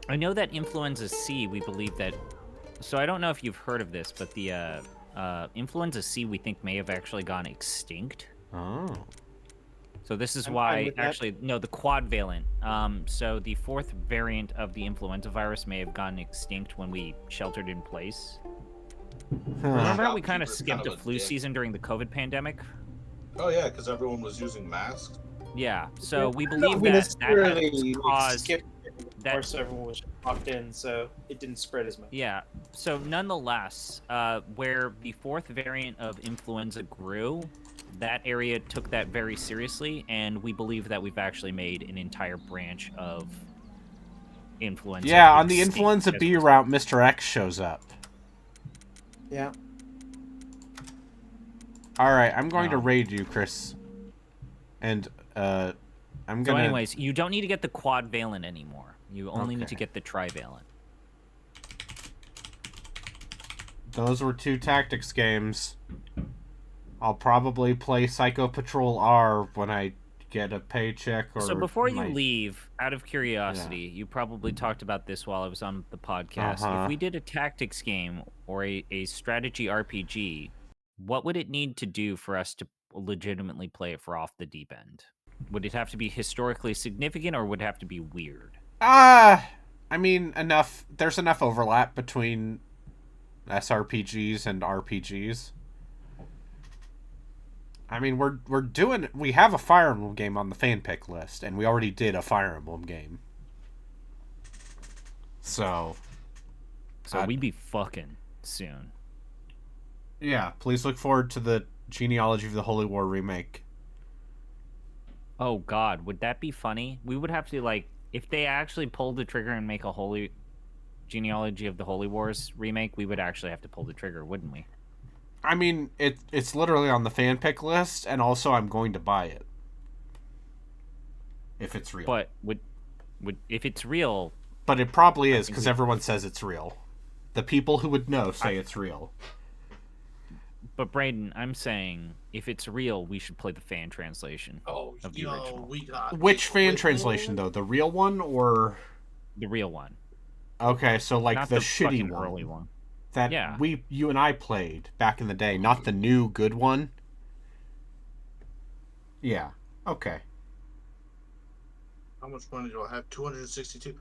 I know that Influenza C, we believe that... So I don't know if you've heard of this, but the Influenza C we think may have actually gone extinct. Oh. So this is I'm fine why, with that. actually, no, the quadvalent. So the fourth variant of the influenza virus may have gone extinct when we sheltered in place. Remember how we kind of Shopkeeper's skipped kind a of a flu dick. season during the COVID pandemic? Oh yeah, because everyone was using masks. Yeah, so we No, believe we that necessarily caused skipped it. Of course, everyone was locked in, so it didn't spread as much. Yeah. So nonetheless, where the fourth variant of influenza grew, that area took that very seriously, and we believe that we've actually made an entire branch of influenza. Yeah, on the extinct Influenza as B a route, Mr. X shows up. Yeah. Alright, I'm going to raid you, Chris. And, I'm So gonna... anyways, you don't need to get the quadvalent anymore. You only need to Okay. get the trivalent. Those were 2 tactics games. I'll probably play Psycho Patrol R when I get a paycheck or... So before you my- leave, out of curiosity, you probably talked about this while I was on the podcast. Uh-huh. If we did a tactics game or a strategy RPG, what would it need to do for us to legitimately play it for Off the Deep End? Would it have to be historically significant or would it have to be weird? I mean, enough. There's enough overlap between SRPGs and RPGs. I mean, we have a Fire Emblem game on the fanpick list, and we already did a Fire Emblem game. So we be fucking soon. Yeah, please look forward to the Genealogy of the Holy War remake. Oh god, would that be funny? We would have to, like, if they actually pulled the trigger and make a Holy Genealogy of the Holy Wars remake, we would actually have to pull the trigger, wouldn't we? I mean, it's literally on the fanpick list, and also I'm going to buy it. If it's real. But would if it's real... But it probably is, because everyone says it's real. The people who would know say it's real. But Brayden, I'm saying, if it's real, we should play the fan translation of the original. Which fan translation, though? The real one, or... The real one. Okay, so like Not the the shitty fucking one. early one. That you and I played back in the day, not the new good one. Yeah. Okay. How much money do I have? 262.